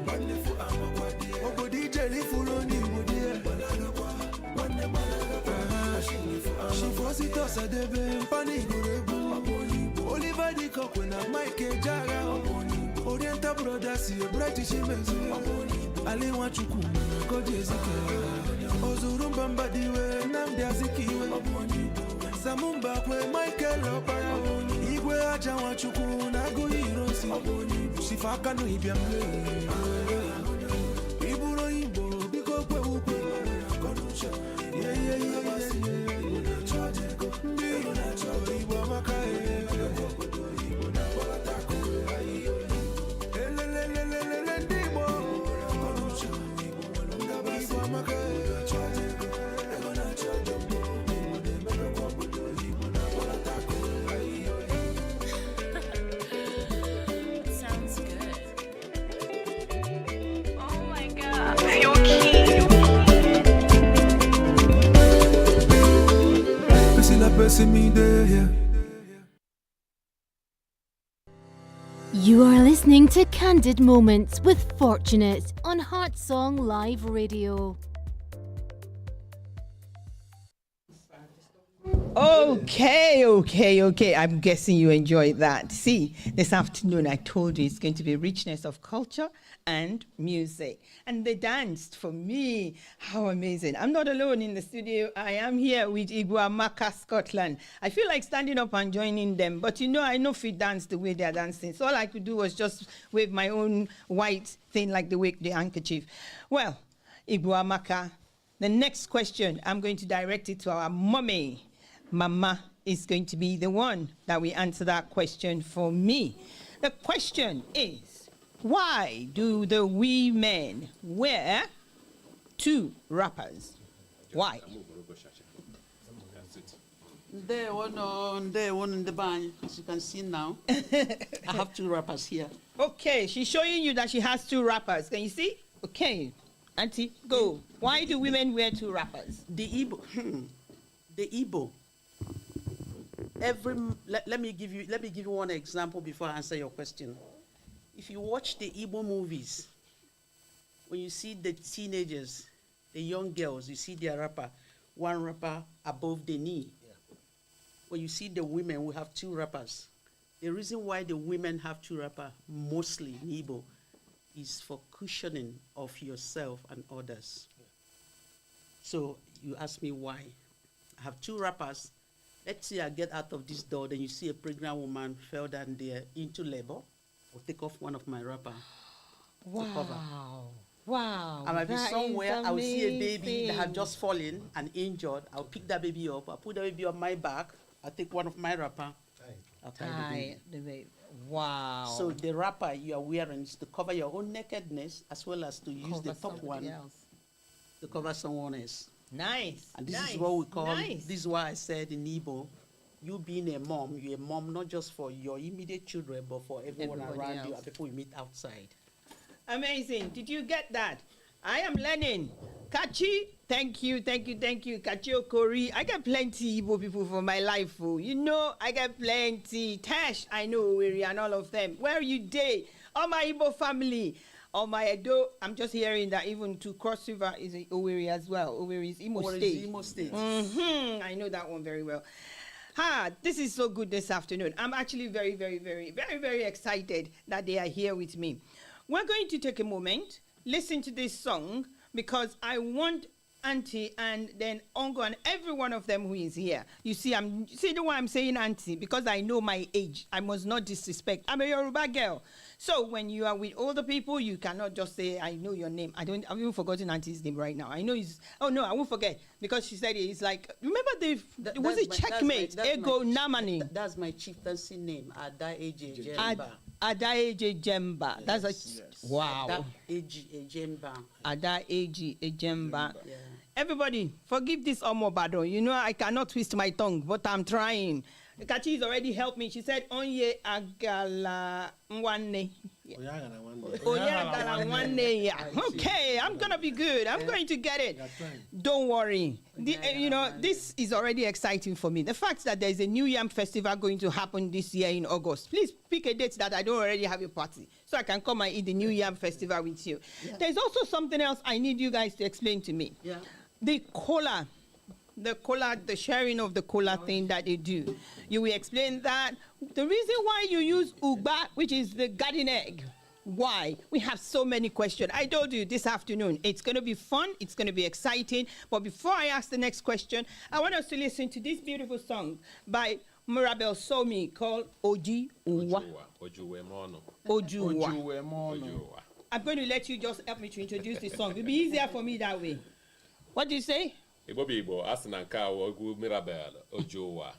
[SPEAKER 5] Wane fu ama kwa die Obodi jeli fulo ni mone Balaga kwa Wane balaga kwa Shifo sito sadebe Mpani gurebu Oliver di kokwe na Mike Jaga Oriental Brothers, your British Mezu, Ali Wachuku, Koji Ezike, Ozuru Bambadiwe, Namdi Azikiwe, Samumba Kwe, Michael Opara, Igwe Aja Wachuku, Nagu Hirosi, Shifaka no Ibiamle, Iburo Ibo, Biko Kwe Ukwe, Ibo Makae.
[SPEAKER 8] Sounds good. Oh my god.
[SPEAKER 7] You are listening to Candid Moments with Fortunate on Heart Song Live Radio.
[SPEAKER 1] Okay. I'm guessing you enjoyed that. See, this afternoon I told you it's going to be richness of culture and music. And they danced for me. How amazing. I'm not alone in the studio. I am here with Iguamaka, Scotland. I feel like standing up and joining them. But you know, I know if we dance the way they're dancing. So all I could do was just wave my own white thing like the handkerchief. Well, Iguamaka, the next question, I'm going to direct it to our mummy. Mama is going to be the one that will answer that question for me. The question is, why do the women wear two wrappers? Why?
[SPEAKER 2] There one in the bank, as you can see now. I have two wrappers here.
[SPEAKER 1] Okay, she's showing you that she has two wrappers. Can you see? Okay, Auntie, go. Why do women wear two wrappers?
[SPEAKER 2] The Igbo. Let me give you one example before I answer your question. If you watch the Igbo movies, when you see the teenagers, the young girls, you see their wrapper, one wrapper above the knee. Yeah. When you see the women who have two wrappers, the reason why the women have two wrappers, mostly in Igbo, is for cushioning of yourself and others. Yeah. So you ask me why. I have two wrappers. Let's say I get out of this door, then you see a pregnant woman fell down there into labor. I'll take off one of my wrapper to cover.
[SPEAKER 1] Wow.
[SPEAKER 2] I might be somewhere, I will see a baby that have just fallen and injured. I'll pick that baby up, I'll put the baby on my back, I'll take one of my wrapper, I'll tie the baby.
[SPEAKER 1] Wow.
[SPEAKER 2] So the wrapper you are wearing is to cover your own nakedness as well as to use the top one to cover someone else.
[SPEAKER 1] Nice.
[SPEAKER 2] And this is what we call, this is why I said in Igbo, you being a mom, you're a mom not just for your immediate children, but for everyone around you and people you meet outside.
[SPEAKER 1] Amazing. Did you get that? I am learning. Kachi, thank you. Kachi Okori. I get plenty Igbo people for my life. Oh. You know, I get plenty. Tash, I know, Wiri, and all of them. Where are you day? All my Igbo family. All my Edo. I'm just hearing that even to Cross River is a Owerri as well. Owerri is Imo State.
[SPEAKER 2] Imo State.
[SPEAKER 1] I know that one very well. This is so good this afternoon. I'm actually very, very, very, very, very excited that they are here with me. We're going to take a moment, listen to this song, because I want Auntie and then Ongo and every one of them who is here. You see the why I'm saying Auntie, because I know my age. I must not disrespect. I'm a Yoruba girl. So when you are with older people, you cannot just say, I know your name. I've even forgotten Auntie's name right now. I know I won't forget, because she said it's like, remember was it Checkmate? Ego Namani.
[SPEAKER 2] That's my chieftaincy name, Ada Eje Jemba.
[SPEAKER 1] Ada Eje Jemba.
[SPEAKER 2] Yes.
[SPEAKER 1] That's wow.
[SPEAKER 2] Ada Eje Jemba.
[SPEAKER 1] Ada Eje Jemba.
[SPEAKER 2] Yeah.
[SPEAKER 1] Everybody, forgive this Omobado. You know, I cannot twist my tongue, but I'm trying. Kachi has already helped me. She said, Onye Agala Nwane. Okay, I'm going to be good. I'm going to get it. Don't worry. This is already exciting for me. The fact that there's a New Yam Festival going to happen this year in August. Please pick a date that I don't already have a party, so I can come and eat the New Yam Festival with you. Yeah. There's also something else I need you guys to explain to me.
[SPEAKER 2] Yeah.
[SPEAKER 1] The cola, the sharing of the cola thing that they do. You will explain that. The reason why you use Ugba, which is the garden egg. Why? We have so many questions. I told you this afternoon, it's going to be fun. It's going to be exciting. But before I ask the next question, I want us to listen to this beautiful song by Mirabel Somi called Oji Uwa. Ojuwa. I'm going to let you just help me to introduce the song. It'll be easier for me that way. What do you say?
[SPEAKER 3] Igbo asinanka ogu Mirabel Ojuwa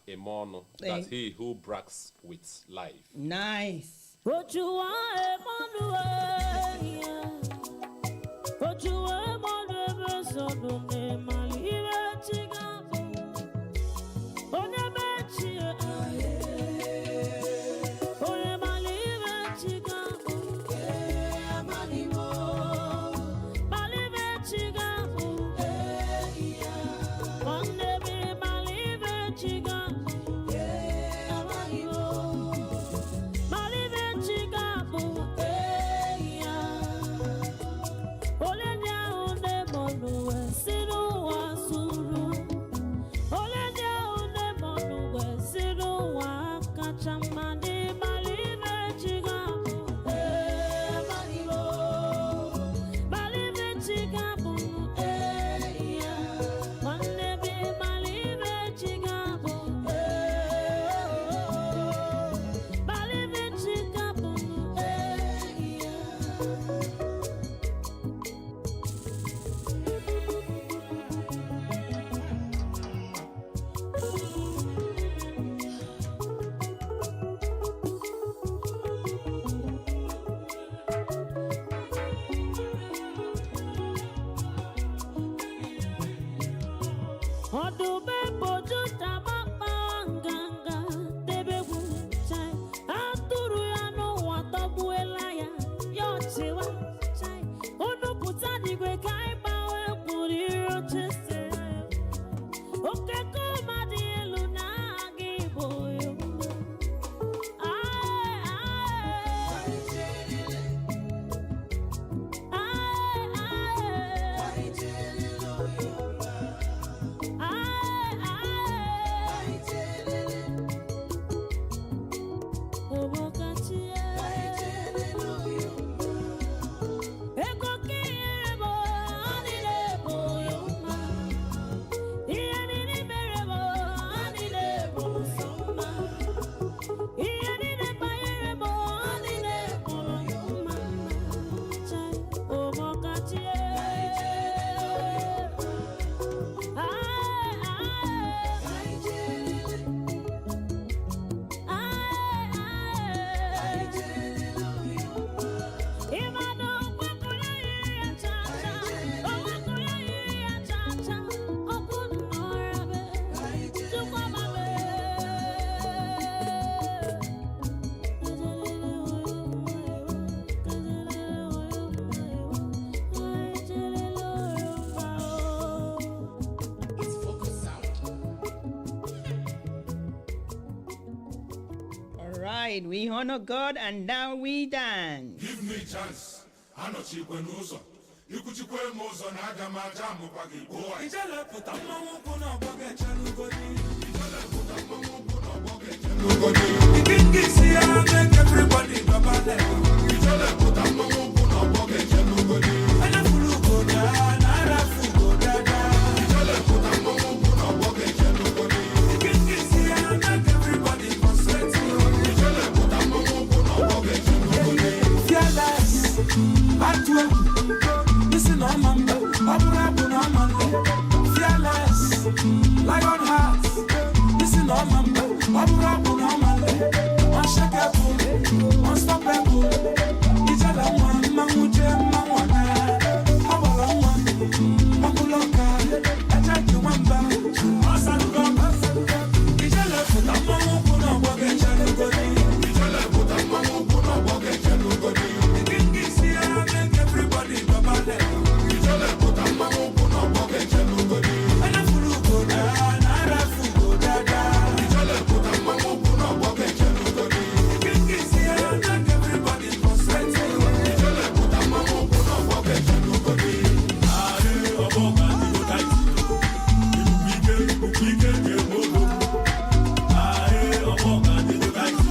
[SPEAKER 3] Emono. That's he who brags with life.
[SPEAKER 1] Nice.
[SPEAKER 10] Ojuwa Emono. Ojuwa Emono besono ne maliwe chigabu. One bechi one maliwe chigabu. Amaniwo maliwe chigabu. One be maliwe chigabu. Amaniwo maliwe chigabu.
[SPEAKER 1] right, we honor God and now we dance.
[SPEAKER 5] Give me chance. Anochikwe n'ụzọ. Ikwuchikwe m ụzọ na aga m aja amụkwa gị gbuo. Ijele pụta mmanwụ kwụ n'ọgbọ ga-echelugodi. Ijele pụta mmanwụ kwụ n'ọgbọ ga-echelugodi. Ikike isi ya make everybody babale. Ijele pụta mmanwụ kwụ n'ọgbọ ga-echelugodi. Anafulu ugoda na arafu ugoda da. Ijele pụta mmanwụ kwụ n'ọgbọ ga-echelugodi. Ikike isi ya make everybody concentrate. Ijele pụta mmanwụ kwụ n'ọgbọ ga-echelugodi. Fearless, atụ listen on my fearless, lion heart. Listen on my unshakable, unstoppable. Ijala mamuje mawana, hawalanwa, makuloka, ajaki wamba, asaluka. Ijala puta mamu kuna wage chalugodi. Ijala puta mamu kuna wage chalugodi. Make everybody babale. Ijole puta mamu kuna wage chalugodi. Anafulu goda na arafu goda da. Ijole puta mamu kuna wage chalugodi. Ikikisia make everybody concentrate. Ijole puta mamu kuna wage chalugodi. Are oboga ni taiti. Ibupike jemolo. Are oboga ni taiti.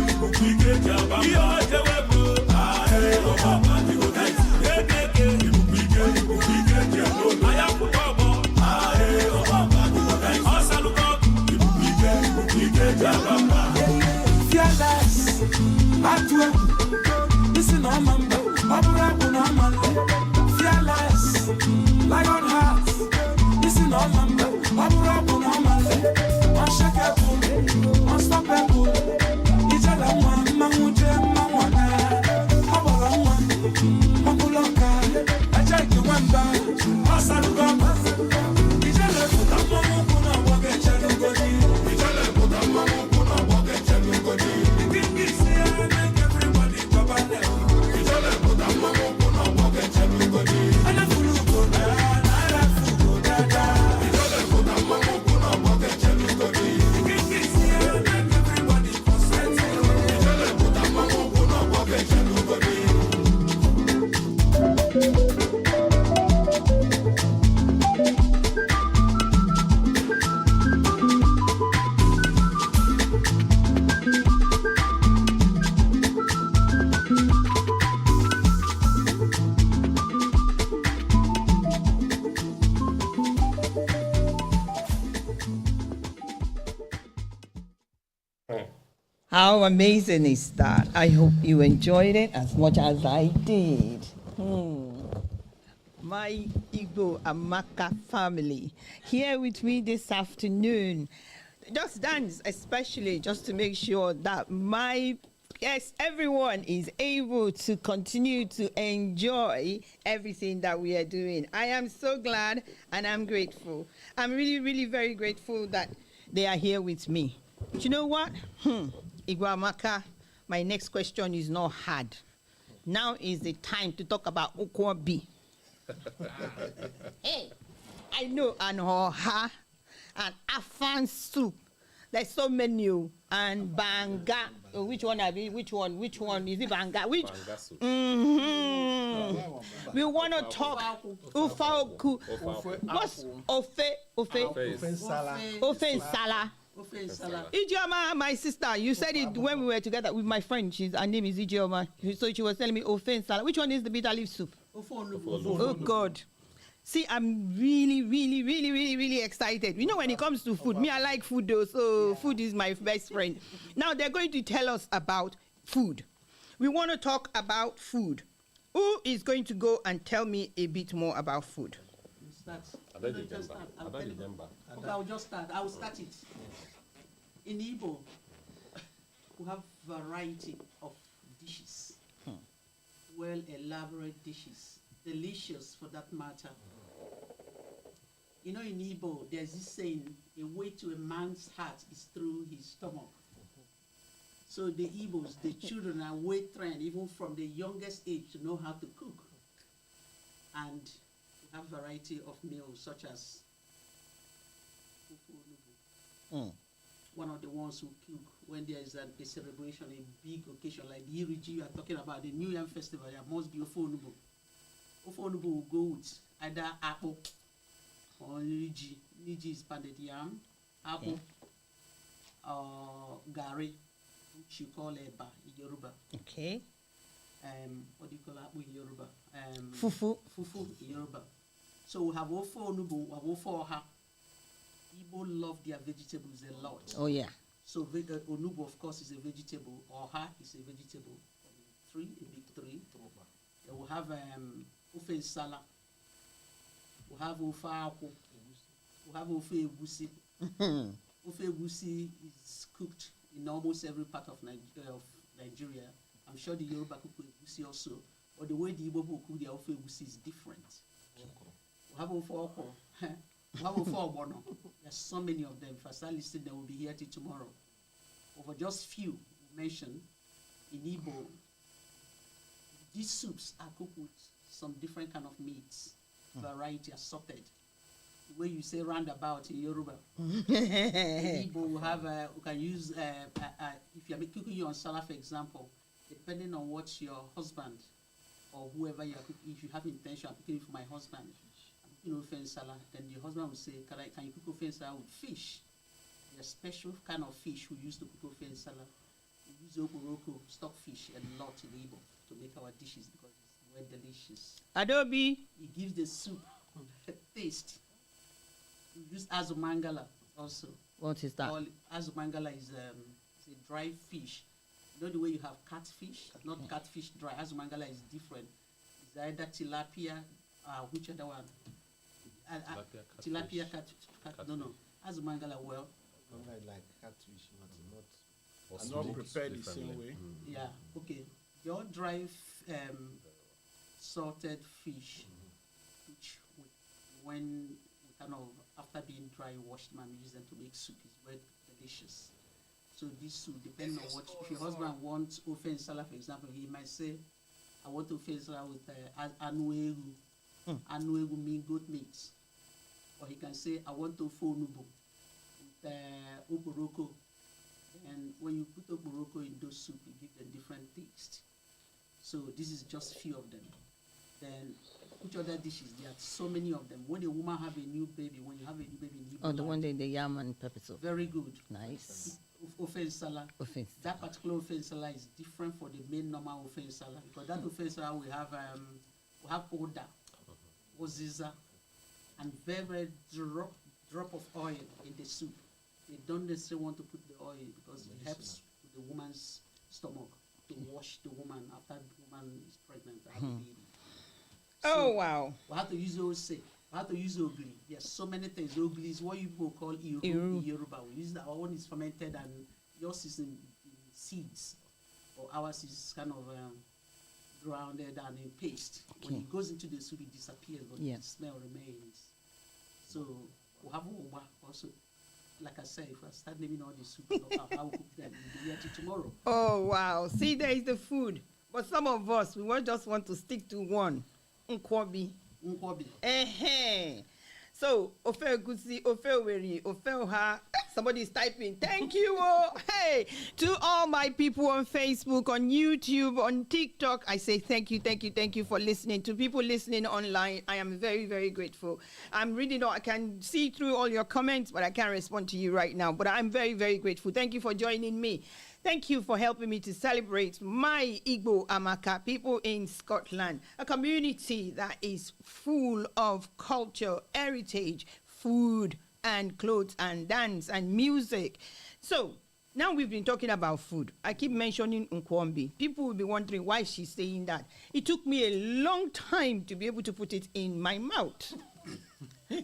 [SPEAKER 5] Ibupike jabamba. Iyo jewebo. Fearless, listen on my fearless, lion heart. Listen on my unshakable, unstoppable. Ijala mamuje mawana, hawalanwa, makuloka, ajaki wamba, asaluka. Ijala puta mamu kuna wage chalugodi. Ijala puta mamu kuna wage chalugodi. Ikikisia make everybody babale. Ijala puta mamu kuna wage chalugodi. Anafulu goda, arafu goda da. Ijala puta mamu kuna wage chalugodi. Ikikisia make everybody concentrate. Ijala puta mamu kuna wage chalugodi.
[SPEAKER 1] How amazing is that? I hope you enjoyed it as much as I did. My Igbo Amaka family here with me this afternoon. Just dance, especially just to make sure that everyone is able to continue to enjoy everything that we are doing. I am so glad and I'm grateful. I'm really, really very grateful that they are here with me. Do you know what? Igwamaka, my next question is not hard. Now is the time to talk about Okwabi. Hey, I know an oha, an afan soup. There's so many, and banga. Which one are we? Which one is it? Banga. Which?
[SPEAKER 3] Banga soup.
[SPEAKER 1] We want to talk ufaoku. What's ofe? Ofe sala. Ijeoma, my sister, you said it when we were together with my friend. Her name is Ijeoma. So she was telling me ofe sala. Which one is the bitter leaf soup? Oh God. See, I'm really, really, really, really, really excited. You know, when it comes to food, me, I like food though, so food is my best friend. Now, they're going to tell us about food. We want to talk about food. Who is going to go and tell me a bit more about food?
[SPEAKER 2] Okay, I'll just start. I will start it. In Igbo, we have variety of dishes. Well elaborate dishes. Delicious for that matter. You know, in Igbo, there's this saying, a way to a man's heart is through his stomach. So the Igbos, the children are well trained, even from the youngest age, to know how to cook. And we have variety of meals, such as one of the ones who cook when there is a celebration, a big occasion like the Iriji you are talking about, the New Yam Festival. There must be Ofonubo. Ofonubo will go with either apple or Iriji. Iriji is pounded yam, apple, or gari, which you call eba in Yoruba.
[SPEAKER 1] Okay.
[SPEAKER 2] What do you call apple in Yoruba?
[SPEAKER 1] Fufu.
[SPEAKER 2] Fufu in Yoruba. So we have Ofonubo, we have Ofoha. Igbo love their vegetables a lot.
[SPEAKER 1] Oh yeah.
[SPEAKER 2] So onubo, of course, is a vegetable. Oha is a vegetable. A big three. Then we have ofe nsala. We have ofe akwu. We have ofe egusi. Ofe egusi is cooked in almost every part of Nigeria. I'm sure the Yoruba cook egusi also, but the way the Igbo people cook their ofe egusi is different. We have ofe okro. There's so many of them. If I start listing, they will be here till tomorrow. Over just few mentioned in Igbo, these soups are cooked with some different kind of meats, variety assorted. The way you say roundabout in Yoruba. In Igbo, we can use if you're cooking your nsala, for example, depending on what your husband or whoever you are cooking, if you have intention of cooking for my husband. Ofe nsala, then your husband will say, can you cook ofe nsala with fish? There's special kind of fish we use to cook ofe nsala. We use oporoko, stockfish, a lot in Igbo to make our dishes because it's very delicious.
[SPEAKER 1] Adobe.
[SPEAKER 2] It gives the soup a taste. We use azumangala also.
[SPEAKER 1] What is that?
[SPEAKER 2] Azumangala is a dry fish. You know the way you have catfish? Not catfish dry. Azumangala is different. It's either tilapia, which other one? Tilapia cat. No. Azumangala, well.
[SPEAKER 6] Like catfish,
[SPEAKER 4] not prepared the same way.
[SPEAKER 2] Yeah, okay. Your dry salted fish, which when we kind of, after being dry, washed them and use them to make soup, is very delicious. So this soup, depending on what, if your husband wants ofe nsala, for example, he might say, I want ofe nsala with anu egu. Anu egu means goat meat. Or he can say, I want tofu onubo with oporoko. And when you put oporoko in those soup, you give them different taste. So this is just a few of them. Then which other dishes? There are so many of them. When a woman have a new baby, when you have a new baby in
[SPEAKER 1] Oh, the one day the yam and pepper soup.
[SPEAKER 2] very good.
[SPEAKER 1] Nice.
[SPEAKER 2] Ofe nsala.
[SPEAKER 1] Ofe
[SPEAKER 2] That particular ofe nsala is different for the main normal ofe nsala because that ofe nsala we have oda, oziza, and very drop of oil in the soup. They don't necessarily want to put the oil because it helps with the woman's stomach to wash the woman after the woman is pregnant and have a baby.
[SPEAKER 1] Oh, wow.
[SPEAKER 2] We have to use ose. We have to use ogli. There's so many things. Ogli is what you people call iru in Yoruba. We use that. Our one is fermented and yours is in seeds. Or ours is kind of grounded and in paste.
[SPEAKER 1] Okay.
[SPEAKER 2] When it goes into the soup, it disappears, but
[SPEAKER 1] Yeah.
[SPEAKER 2] the smell remains. So we have oba also. Like I said, if I start naming all the soup, I will cook them. We'll be here till tomorrow.
[SPEAKER 1] Oh, wow. See, there is the food. But some of us, we won't just want to stick to one. Nkwobi.
[SPEAKER 2] Nkwobi.
[SPEAKER 1] So, ofe egusi, ofe oweri, ofe oha. Somebody is typing. Thank you. Oh, hey, to all my people on Facebook, on YouTube, on TikTok, I say thank you for listening. To people listening online, I am very, very grateful. I'm reading, I can see through all your comments, but I can't respond to you right now. But I'm very, very grateful. Thank you for joining me. Thank you for helping me to celebrate my Igbo Amaka people in Scotland, a community that is full of culture, heritage, food, and clothes, and dance, and music. So, now we've been talking about food. I keep mentioning Nkwombi. People will be wondering why she's saying that. It took me a long time to be able to put it in my mouth.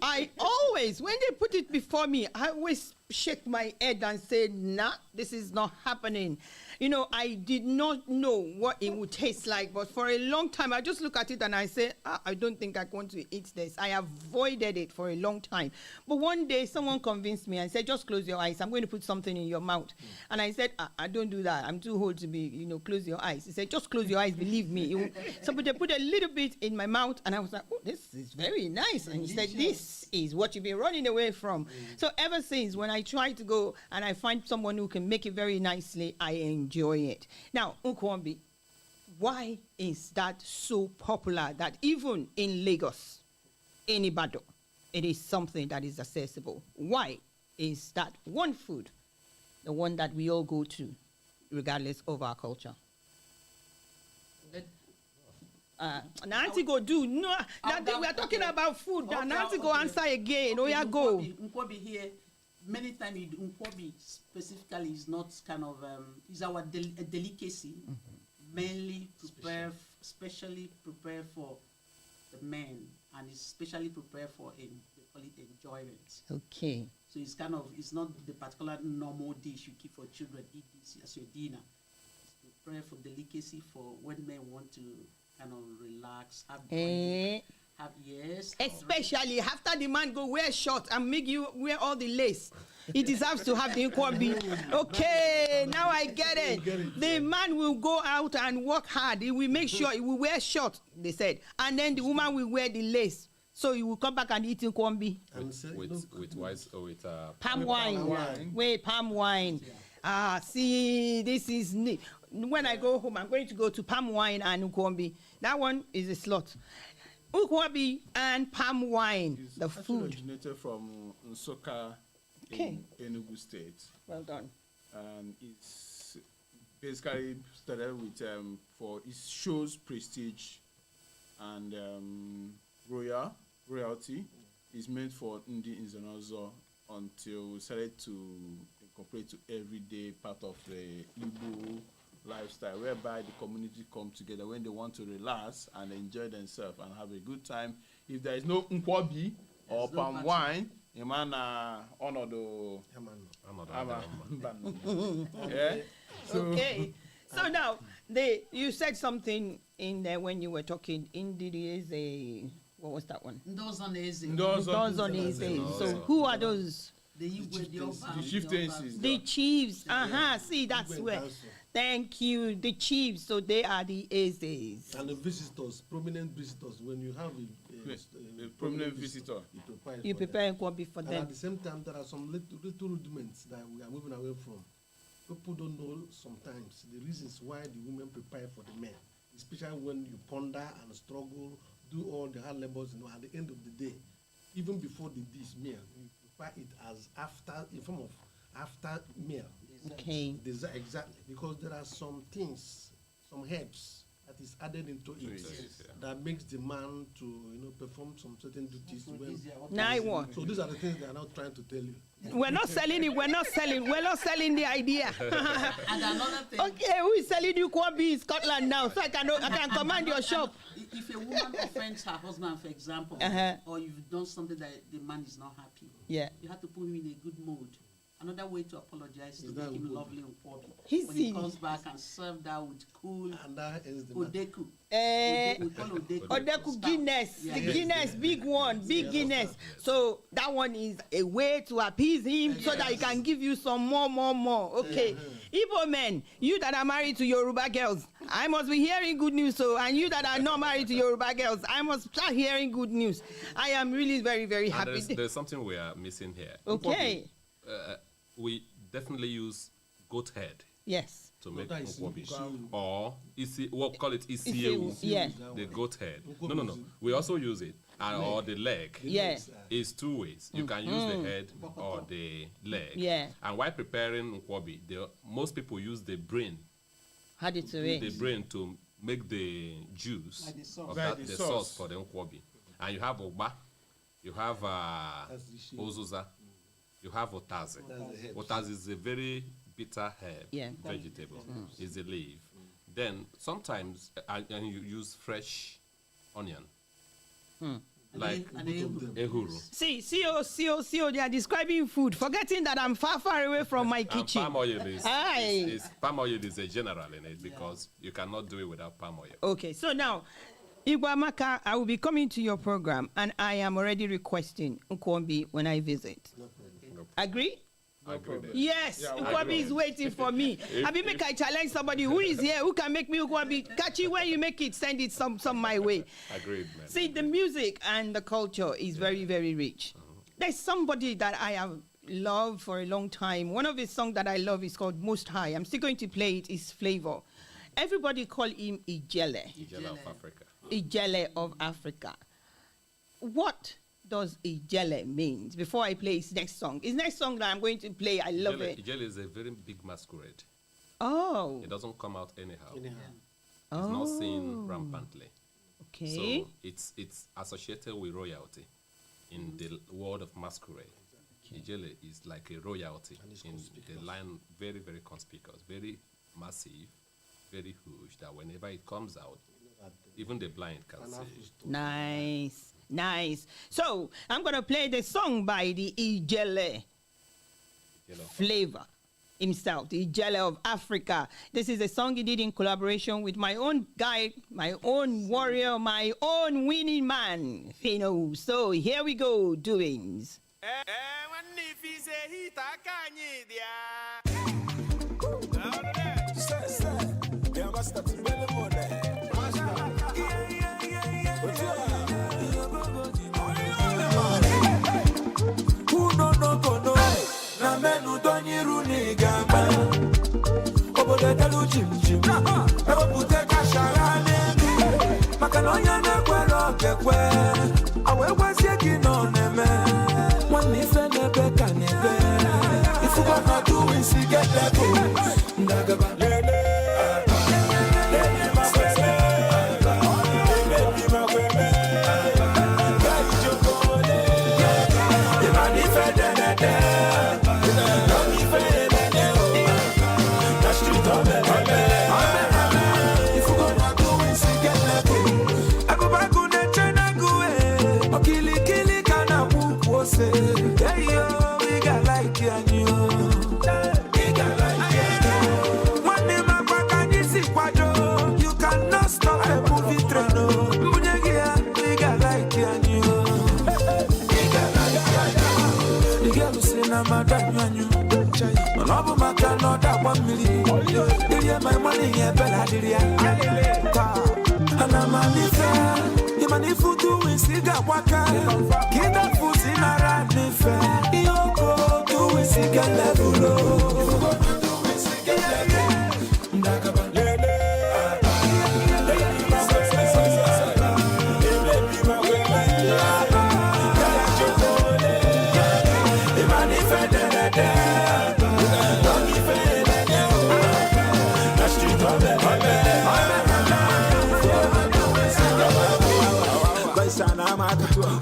[SPEAKER 1] I always, when they put it before me, I always shake my head and say, nah, this is not happening. You know, I did not know what it would taste like, but for a long time, I just look at it and I say, I don't think I want to eat this. I avoided it for a long time. But one day, someone convinced me and said, just close your eyes. I'm going to put something in your mouth. And I said, I don't do that. I'm too old to be, close your eyes. He said, just close your eyes, believe me. So they put a little bit in my mouth, and I was like, oh, this is very nice. And he said, this is what you've been running away from. So ever since, when I try to go and I find someone who can make it very nicely, I enjoy it. Now, Nkwambi, why is that so popular that even in Lagos, in Ibadan, it is something that is accessible? Why is that one food the one that we all go to, regardless of our culture? Nancy go do no. We are talking about food.
[SPEAKER 2] Okay,
[SPEAKER 1] Nancy go answer again. Oh yeah, go.
[SPEAKER 2] Nkwobi here, many times Nkwobi specifically is not kind of is our a delicacy, mainly specially prepared for the men, and it's specially prepared for they call it enjoyment.
[SPEAKER 1] Okay.
[SPEAKER 2] So it's kind of, it's not the particular normal dish you keep for children, eat this as your dinner. It's prepared for delicacy for when men want to kind of relax, have yes.
[SPEAKER 1] Especially after the man go wear short and make you wear all the lace. It deserves to have the Nkwobi. Okay, now I get it. The man will go out and work hard. He will make sure he will wear short, they said. And then the woman will wear the lace. So he will come back and eat Nkwobi.
[SPEAKER 3] With
[SPEAKER 1] palm wine. Wait, palm wine. Yeah. See, this is neat. When I go home, I'm going to go to palm wine and Nkwobi. That one is a slot. Nkwobi and palm wine,
[SPEAKER 4] It's
[SPEAKER 1] the food.
[SPEAKER 4] originated from Nsukka
[SPEAKER 1] Okay.
[SPEAKER 4] in Enugu State.
[SPEAKER 1] Well done.
[SPEAKER 4] And it's basically started with it shows prestige and royalty. Is meant for Ndi Nzenozo until we started to incorporate to everyday part of the Igbo lifestyle, whereby the community come together when they want to relax and enjoy themselves and have a good time. If there is no Nkwobi or palm wine, a man honor the yeah.
[SPEAKER 1] Okay. So now, you said something in there when you were talking. Indidi is a, what was that one? Ndozon. So who are those?
[SPEAKER 2] The
[SPEAKER 4] chieftains.
[SPEAKER 1] The chiefs. See, that's where. Thank you. The chiefs. So they are the Ezes.
[SPEAKER 6] And the visitors, prominent visitors, when you have a
[SPEAKER 4] prominent visitor,
[SPEAKER 1] You prepare Nkwobi for
[SPEAKER 6] and
[SPEAKER 1] them.
[SPEAKER 6] at the same time, there are some little rudiments that we are moving away from. People don't know sometimes the reasons why the women prepare for the men, especially when you ponder and struggle, do all the hard labors. At the end of the day, even before the dish meal, you prepare it as in form of after meal.
[SPEAKER 1] Okay.
[SPEAKER 6] Exactly, because there are some things, some herbs that is added into it that makes the man to perform some certain duties. So these are the things they are not trying to tell you.
[SPEAKER 1] We're not selling it. We're not selling the idea.
[SPEAKER 2] And another thing.
[SPEAKER 1] Okay, who is selling you Nkwobi in Scotland now? So I can command your shop.
[SPEAKER 2] If a woman offends her husband, for example, or you've done something that the man is not happy, you have to put him in a good mood. Another way to apologize is to make him lovely and Nkwobi. When he comes back and serve that with cool Odeku.
[SPEAKER 1] Odeku Guinness. The Guinness, big one, big Guinness. So that one is a way to appease him so that he can give you some more. Okay. Igbo men, you that are married to Yoruba girls, I must be hearing good news. And you that are not married to Yoruba girls, I must start hearing good news. I am really very, very happy.
[SPEAKER 3] There's something we are missing here.
[SPEAKER 1] Okay.
[SPEAKER 3] We definitely use goat head.
[SPEAKER 1] Yes.
[SPEAKER 3] To make Nkwobi. Or we'll call it Isiewu.
[SPEAKER 1] Yeah.
[SPEAKER 3] The goat head. No. We also use it. Or the leg.
[SPEAKER 1] Yeah.
[SPEAKER 3] It's two ways. You can use the head or the leg.
[SPEAKER 1] Yeah.
[SPEAKER 3] And while preparing Nkwobi, most people use the brain.
[SPEAKER 1] The
[SPEAKER 3] brain to make the juice of the sauce for the Nkwobi. And you have Ogba, you have Ozuza, you have Otazi. Otazi is a very bitter herb, vegetable. It's a leaf. Then sometimes and you use fresh onion. Like ehuru.
[SPEAKER 1] See, they are describing food, forgetting that I'm far away from my kitchen.
[SPEAKER 3] Palm oil is a general in it because you cannot do it without palm oil. Okay,
[SPEAKER 1] so now, Igwamaka, I will be coming to your program and I am already requesting Nkwobi when I visit. Agree? Yes, Nkwobi is waiting for me. Make I challenge somebody who is here who can make me Nkwobi. Catch it when you make it, send it some my way.
[SPEAKER 3] Agreed, man.
[SPEAKER 1] See, the music and the culture is very, very rich. There's somebody that love for a long time. One of his songs that I love is called Most High. I'm still going to play it. It's Flavor. Everybody call him Ijele.
[SPEAKER 3] Ijele of Africa.
[SPEAKER 1] Ijele of Africa. What does Ijele mean? Before I play his next song. His next song that I'm going to play, I love it.
[SPEAKER 3] Ijele is a very big masquerade.
[SPEAKER 1] Oh.
[SPEAKER 3] It doesn't come out anyhow.
[SPEAKER 6] Anyhow.
[SPEAKER 3] It's not seen rampantly.
[SPEAKER 1] Okay.
[SPEAKER 3] So it's associated with royalty in the world of masquerade. Ijele is like a royalty in the line, very, very conspicuous, very massive, very huge, that whenever it comes out, even the blind can see it.
[SPEAKER 1] Nice, nice. So I'm going to play the song by the Ijele Flavor himself, the Ijele of Africa. This is a song he did in collaboration with my own guy, my own warrior, my own winning man, Fino. So here we go, doings.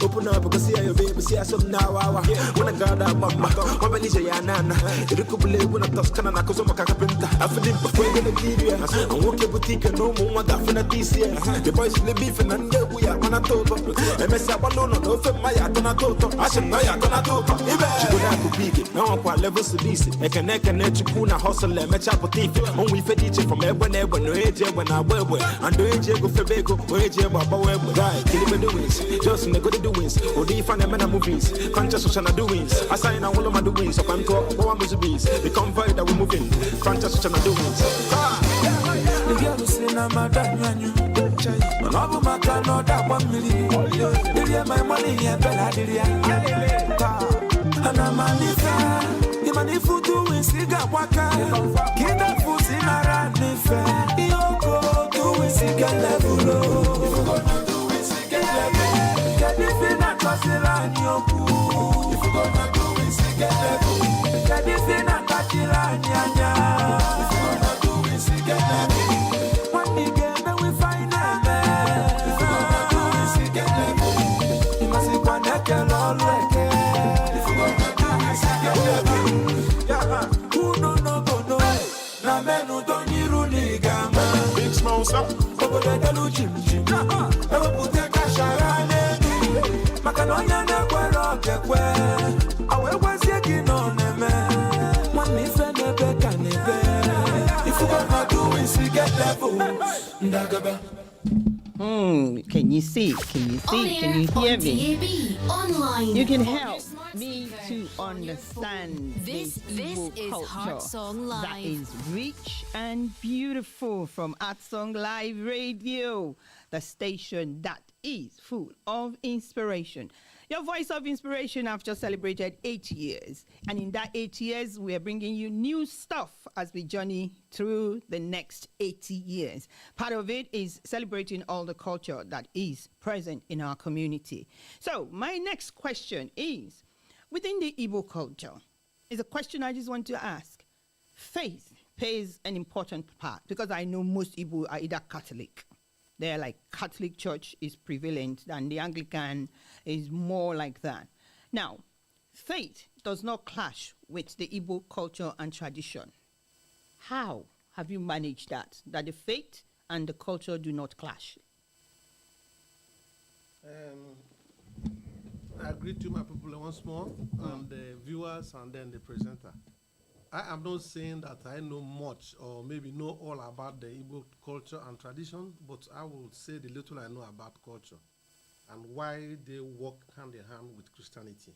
[SPEAKER 5] Open up because see your baby, see some now. When I got that mama, when I need your nana, it could be when I touch Canada, because I'm a carpenter. I feel it before the period. I'm walking boutique and no more than for this year. The boys live beef and we are on a total. MS Abalona, no for my Atonato. I should know Atonato. Even big, now I'm quite levels to this. I can net Puna hustle and match up with thief. Only for teaching from everywhere when no age when I wear. And do age go for Bego, or age Baba Web, right? Kill me doings, just in the good doings. Or do you find them in movies? Conscious social doings. I sign all of my doings. So I'm called one bees. The convoy that we're moving. Conscious social doings.
[SPEAKER 11] The girl who say, I'm a Daniel. An album I cannot have 1 million. Did my money here, Bella? Did and I'm a nifa. The money for doing cigar waka. Get that food in a rat nifa. Yoko doing cigar level. Get the fin at Casilan Yoku. If you gonna do it, see get level. Get the fin at Casilan Yanya. If you gonna do it, see get level. One again, then we find them. If you gonna do it, see get level. You must see one that can all wreck. If you gonna do it, see get level. Who no go no? Na menu don't you rule gama.
[SPEAKER 4] Big small stuff.
[SPEAKER 11] Over the dalu jim. Ever put a casharane. Makanoya na kwero kekwe. Awe wasieki no neme. One if and a better nebe. If you gonna do it, see get level. Ndagaba.
[SPEAKER 1] Can you see? Can you see? Can you hear me?
[SPEAKER 7] DAB, online,
[SPEAKER 1] You can
[SPEAKER 7] on your
[SPEAKER 1] help
[SPEAKER 7] smart
[SPEAKER 1] me
[SPEAKER 7] speaker,
[SPEAKER 1] to
[SPEAKER 7] on your phone.
[SPEAKER 1] understand
[SPEAKER 7] This
[SPEAKER 1] Igbo
[SPEAKER 7] is
[SPEAKER 1] culture
[SPEAKER 7] Heart Song Live.
[SPEAKER 1] that is rich and beautiful from Heart Song Live Radio, the station that is full of inspiration. Your voice of inspiration have just celebrated 8 years, and in that 8 years, we are bringing you new stuff as we journey through the next 80 years. Part of it is celebrating all the culture that is present in our community. So my next question is, within the Igbo culture, is a question I just want to ask. Faith plays an important part because I know most Igbo are either Catholic. They're like Catholic Church is prevalent and the Anglican is more like that. Now, faith does not clash with the Igbo culture and tradition. How have you managed that the faith and the culture do not clash?
[SPEAKER 6] I greet you, my people, once more, and the viewers and then the presenter. I am not saying that I know much or maybe know all about the Igbo culture and tradition, but I will say the little I know about culture and why they work hand in hand with Christianity.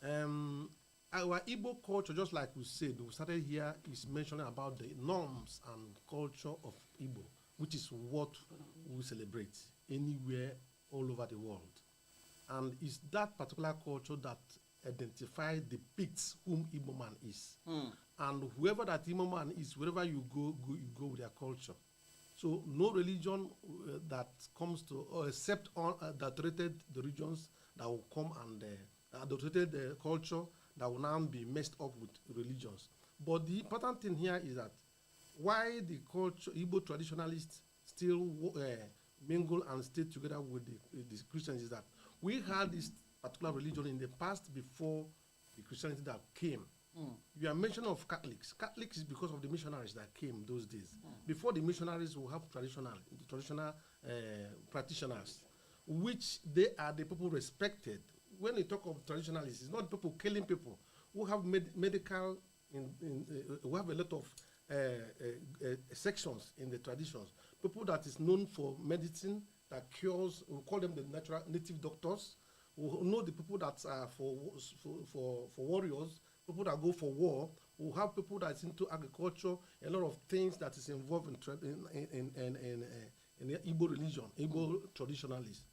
[SPEAKER 6] Our Igbo culture, just like we said, we started here, is mentioning about the norms and culture of Igbo, which is what we celebrate anywhere all over the world. And it's that particular culture that identifies, depicts whom Igbo man is. And whoever that Igbo man is, wherever you go with their culture. So no religion that comes to, or except adulterated the religions that will come and adulterated the culture that will now be messed up with religions. But the important thing here is that why the culture, Igbo traditionalists still mingle and stay together with the Christians is that we had this particular religion in the past before the Christianity that came. You are mentioning of Catholics. Catholics is because of the missionaries that came those days. Before the missionaries, we have traditional practitioners, which they are the people respected. When you talk of traditionalists, it's not people killing people. We have medical, we have a lot of sections in the traditions. People that is known for medicine, that cures, we call them the native doctors. We know the people that are for warriors, people that go for war. We have people that's into agriculture, a lot of things that is involved in the Igbo religion, Igbo traditionalists.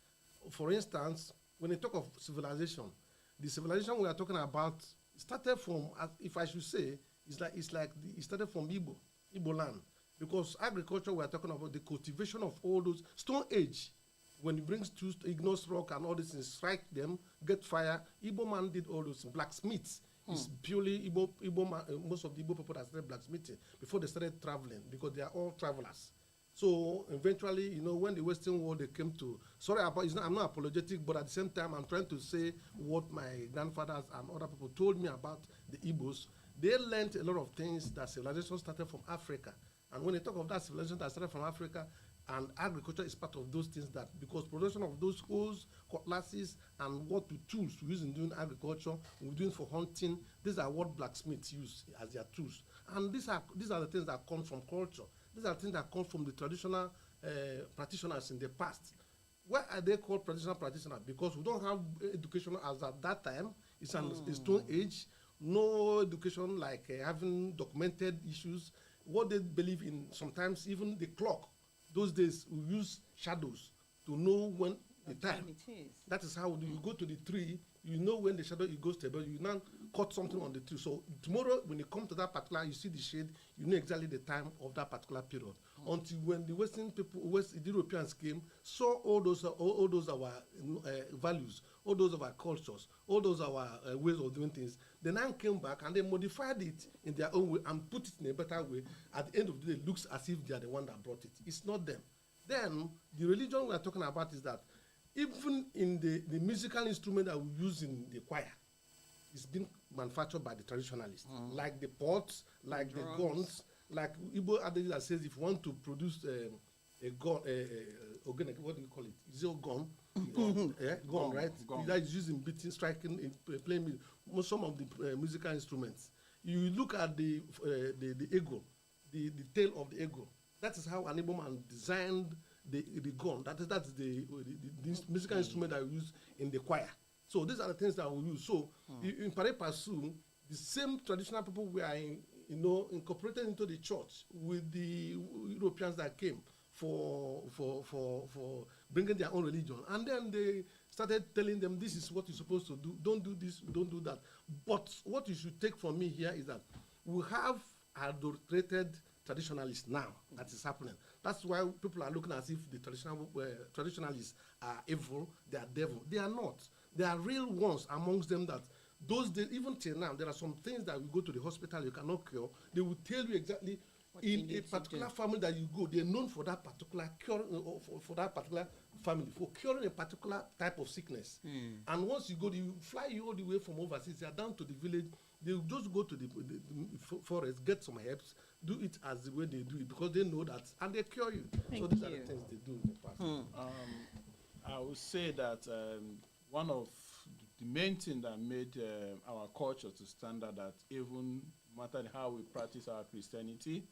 [SPEAKER 6] For instance, when you talk of civilization, the civilization we are talking about started from, if I should say, it started from Igbo land. Because agriculture, we are talking about the cultivation of all those Stone Age. When it brings to igneous rock and all these things, strike them, get fire. Igbo man did all those blacksmiths. It's purely Igbo man, most of the Igbo people that started blacksmithing before they started traveling, because they are all travelers. So eventually, when the Western world, they came to, I'm not apologetic, but at the same time, I'm trying to say what my grandfathers and other people told me about the Igbos. They learned a lot of things that civilization started from Africa. And when they talk of that civilization that started from Africa, and agriculture is part of those things, that because production of those hoes, cutlasses, and what tools we use in doing agriculture, we're doing for hunting, these are what blacksmiths use as their tools. And these are the things that come from culture. These are things that come from the traditional practitioners in the past. Why are they called traditional practitioners? Because we don't have education as at that time. It's a Stone Age. No education like having documented issues. What they believe in, sometimes even the clock. Those days, we use shadows to know when the time. That is how you go to the tree, you know when the shadow it goes to, but you now cut something on the tree. So tomorrow, when you come to that particular, you see the shade, you know exactly the time of that particular period. Until when the Western people, West Europeans came, saw all those our values, all those of our cultures, all those our ways of doing things. They now came back and they modified it in their own way and put it in a better way. At the end of the day, it looks as if they are the one that brought it. It's not them. Then the religion we are talking about is that even in the musical instrument that we use in the choir, it's been manufactured by the traditionalists, like the pots, like the guns, like Igbo adage that says if you want to produce a gun, organic, what do you call it? Is it a gun? Gun, right? That is used in beating, striking, in playing music. Some of the musical instruments. You look at the eagle, the tail of the eagle. That is how an Igbo man designed the gun. That's the musical instrument that we use in the choir. So these are the things that we use. So in Pare Passu, the same traditional people were incorporated into the church with the Europeans that came for bringing their own religion, and then they started telling them, this is what you're supposed to do, don't do this, don't do that. But what you should take from me here is that we have adulterated traditionalists now. That is happening. That's why people are looking as if the traditionalists are evil, they are devil. They are not. There are real ones amongst them that those days, even till now, there are some things that you go to the hospital, you cannot cure. They will tell you exactly what in a particular family that you go, they're known for that particular cure, for that particular family, for curing a particular type of sickness. And once you go, you fly you all the way from overseas, you are down to the village, they will just go to the forest, get some herbs, do it as the way they do it, because they know that, and they cure you. So these are the things they do in the past.
[SPEAKER 4] I would say that one of the main thing that made our culture to stand out, that even no matter how we practice our Christianity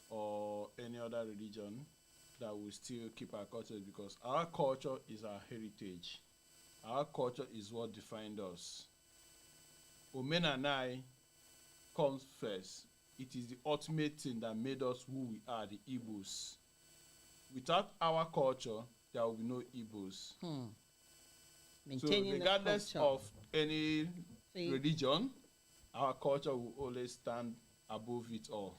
[SPEAKER 4] or any other religion, that we still keep our culture, because our culture is our heritage. Our culture is what defined us. Omen and I comes first. It is the ultimate thing that made us who we are, the Igbos. Without our culture, there will be no Igbos. So regardless of any religion, our culture will always stand above it all.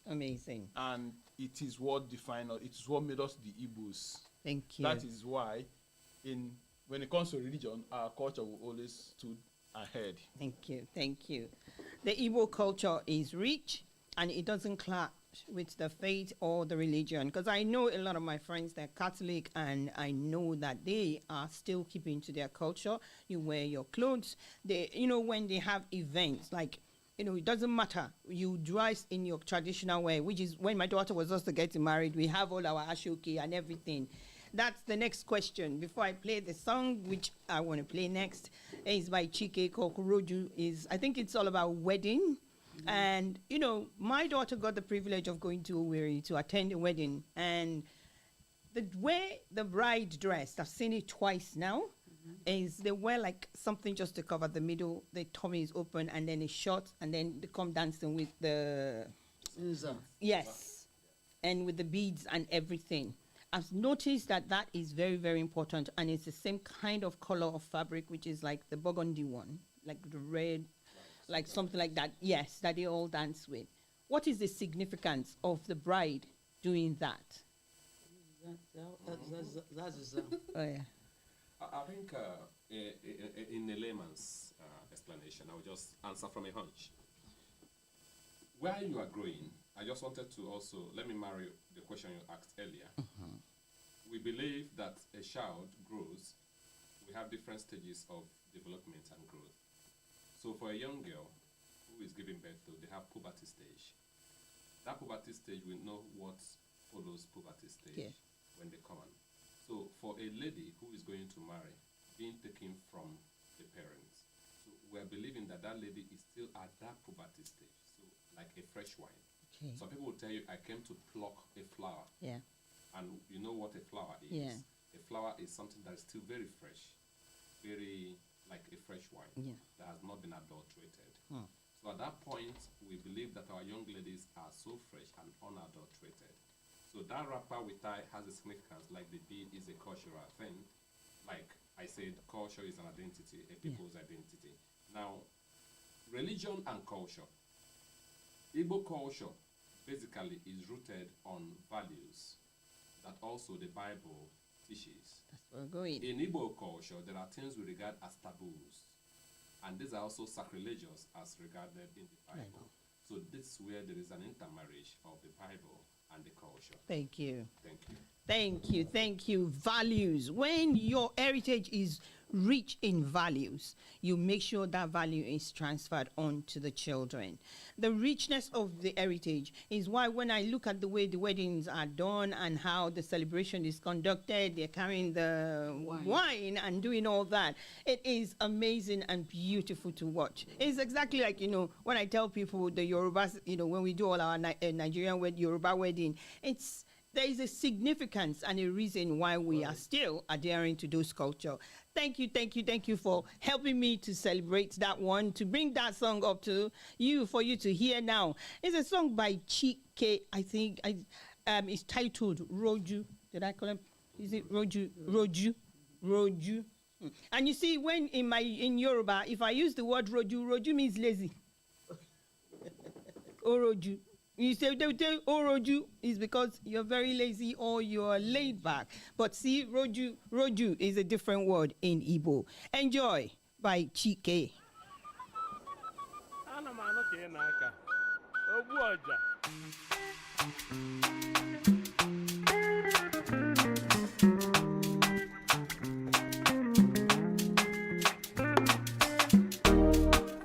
[SPEAKER 1] Amazing.
[SPEAKER 4] And it is what defined us. It is what made us the Igbos.
[SPEAKER 1] Thank you.
[SPEAKER 4] That is why, when it comes to religion, our culture will always stood ahead.
[SPEAKER 1] Thank you. Thank you. The Igbo culture is rich, and it doesn't clash with the faith or the religion, because I know a lot of my friends, they're Catholic, and I know that they are still keeping to their culture. You wear your clothes. They, when they have events, like, it doesn't matter. You dress in your traditional way, which is when my daughter was also getting married, we have all our ashoke and everything. That's the next question. Before I play the song, which I want to play next, is by Chike Kokoroju. I think it's all about wedding. And, my daughter got the privilege of going to Owerri to attend a wedding. And the way the bride dressed, I've seen it twice now, is they wear like something just to cover the middle, the tummy is open, and then it's short, and then they come dancing with the... Yes. And with the beads and everything. I've noticed that is very, very important, and it's the same kind of color of fabric, which is like the burgundy one, like the red, like something like that. Yes, that they all dance with. What is the significance of the bride doing that?
[SPEAKER 2] Oh, yeah.
[SPEAKER 3] I think in a layman's explanation, I will just answer from a hunch. Where you are growing, I just wanted to also, let me marry the question you asked earlier. We believe that a child grows, we have different stages of development and growth. So for a young girl who is giving birth to, they have puberty stage. That puberty stage, we know what follows puberty stage when they come on. So for a lady who is going to marry, being taken from the parents, so we're believing that that lady is still at that puberty stage, so like a fresh wine. Some people will tell you, I came to pluck a flower.
[SPEAKER 1] Yeah.
[SPEAKER 3] And you know what a flower is.
[SPEAKER 1] Yeah.
[SPEAKER 3] A flower is something that is still very fresh, very like a fresh wine that has not been adulterated. So at that point, we believe that our young ladies are so fresh and unadulterated. So that wrapper we tie has a significance, like the bead is a cultural thing. Like I said, culture is an identity, a people's identity. Now, religion and culture. Igbo culture basically is rooted on values that also the Bible teaches.
[SPEAKER 1] That's where we're going.
[SPEAKER 3] In Igbo culture, there are things we regard as taboos, and these are also sacrilegious as regarded in the Bible. So this is where there is an intermarriage of the Bible and the culture.
[SPEAKER 1] Thank you.
[SPEAKER 3] Thank you.
[SPEAKER 1] Thank you. Thank you. Values. When your heritage is rich in values, you make sure that value is transferred on to the children. The richness of the heritage is why when I look at the way the weddings are done and how the celebration is conducted, they're carrying the wine and doing all that. It is amazing and beautiful to watch. It's exactly like, when I tell people the Yorubas, when we do all our Nigerian Yoruba wedding, it's there is a significance and a reason why we are still adhering to those culture. Thank you for helping me to celebrate that one, to bring that song up to you, for you to hear now. It's a song by Chike, I think. It's titled Roju. Did I call him? Is it Roju? Roju. And you see, when in Yoruba, if I use the word Roju means lazy. Oroju. You say Oroju is because you're very lazy or you're laid back. But see, Roju is a different word in Igbo. Enjoy by Chike.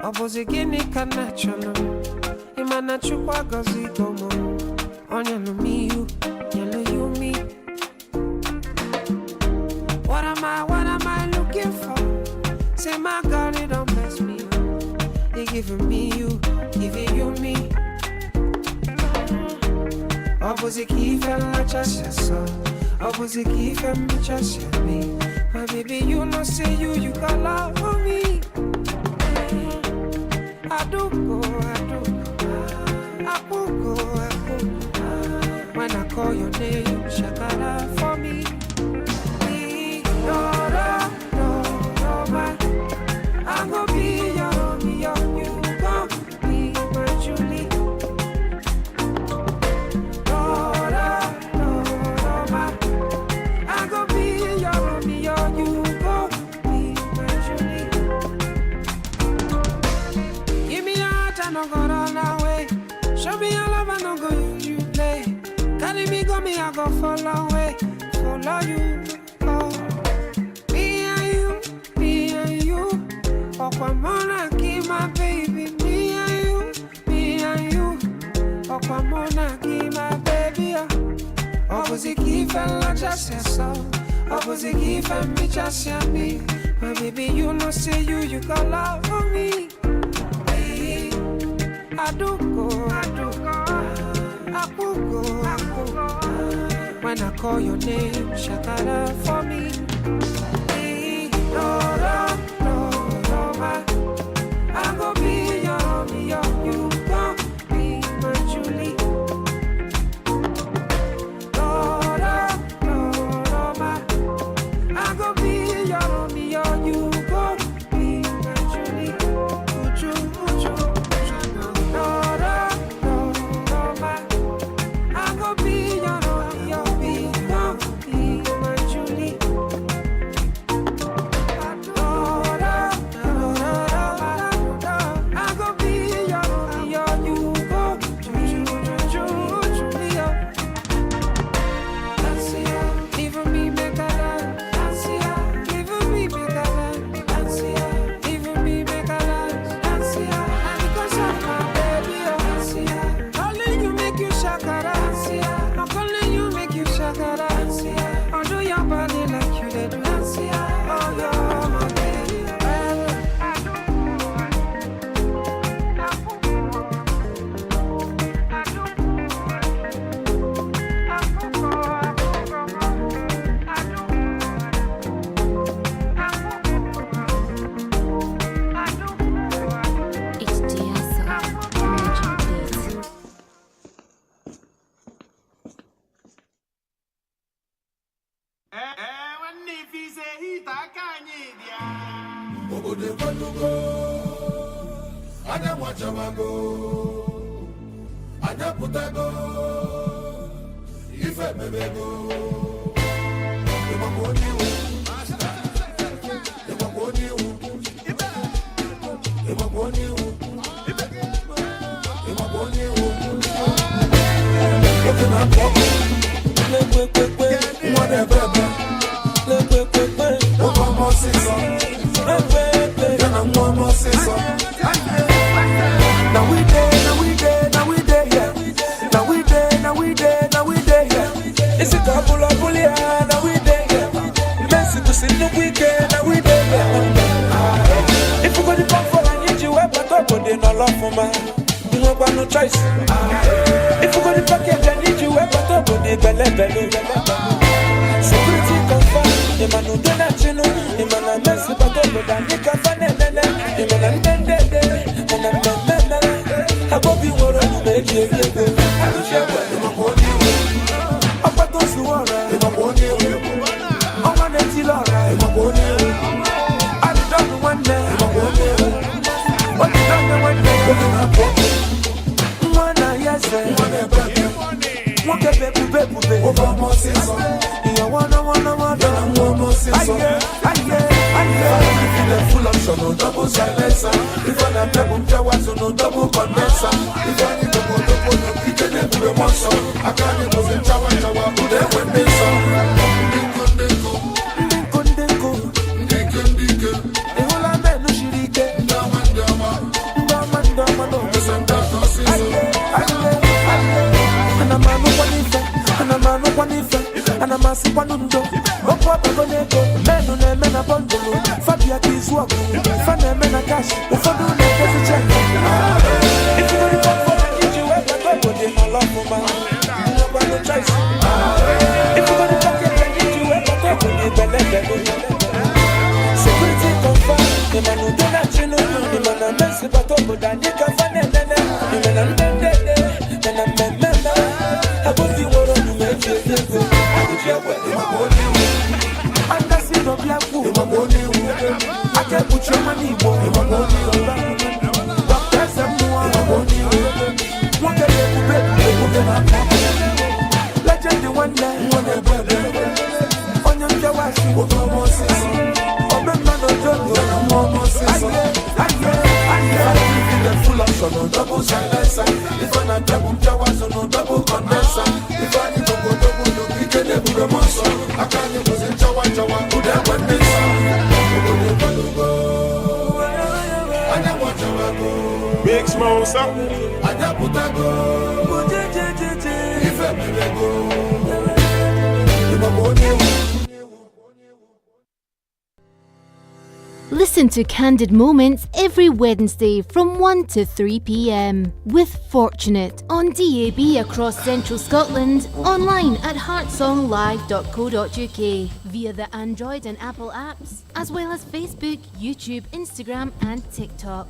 [SPEAKER 12] Obozegini kanacholo imana chukwa gozi gomo onya no miyu yellow you me. What am I looking for? Say my God, it don't mess me up. They giving me you, giving you me. Obozeki fella chasha so Obozeki fella chasha me. My baby, you know say you got love for me. I do go. When I call your name, shakara for me. I'm gonna be your, you gon' be my Julie. I'm gonna be your, you gon' be my Julie. Give me your heart, I no go run away. Show me your love, I no go use you play. Carry me, go me, I go follow away. Follow you, oh. Me and you. Okwamona, give my baby. Me and you. Okwamona, give my baby. Opposite fella just so. Opposite me just me. My baby, you know say you got love for me. I do go. When I call your name, shakara for me. I'm gonna be your, you gon' be my Julie. I'm gonna be your, you gon' be my Julie. I'm gonna be
[SPEAKER 11] belle belle. Security confirm, Emanu Donachino, Emana Messi Bato, Danica Fanene, Emana Ndende, and I'm I hope you were on the baby. I will share what I'm going to do. I'm going to tell I don't one day. What you done one day? One yes, one baby. Over more season. You want more season. I full option, no double silencer. If I am double towers, no double condenser. If I need to go to pick a neighbor, I can't go in Chawa, who they win me some. And I'm a Sipanundo, Opa Bonego, Menune Mena Bondolo, Fabia Kiswaku, Fana Mena Cash, Ufadu Neka check. If you want to come for me, you ever go with my love for my no choice. If you want to come here, you ever go with me, Belle. Security confirm, the man who don't have chino, the man a mess, but over Danica Fanene, the man a Mende, and I'm member. I hope you want to make it. And that's it, of your food. I can't put your money, boy. But there's some more. What can you do? Legend the one day. On your Jawasi, or I full of son, no double silencer. If I'm not double Jawas, no double condenser. If I need to go double, no pick a double monster. I can't go in Jawa, who that one is. I never want to go.
[SPEAKER 4] Big small song.
[SPEAKER 11] I never put a go. If I may go,
[SPEAKER 7] Listen to Candid Moments every Wednesday from 1 to 3 p.m. with Fortunate on DAB across Central Scotland, online at heartsonglive.co.uk, via the Android and Apple apps, as well as Facebook, YouTube, Instagram and TikTok.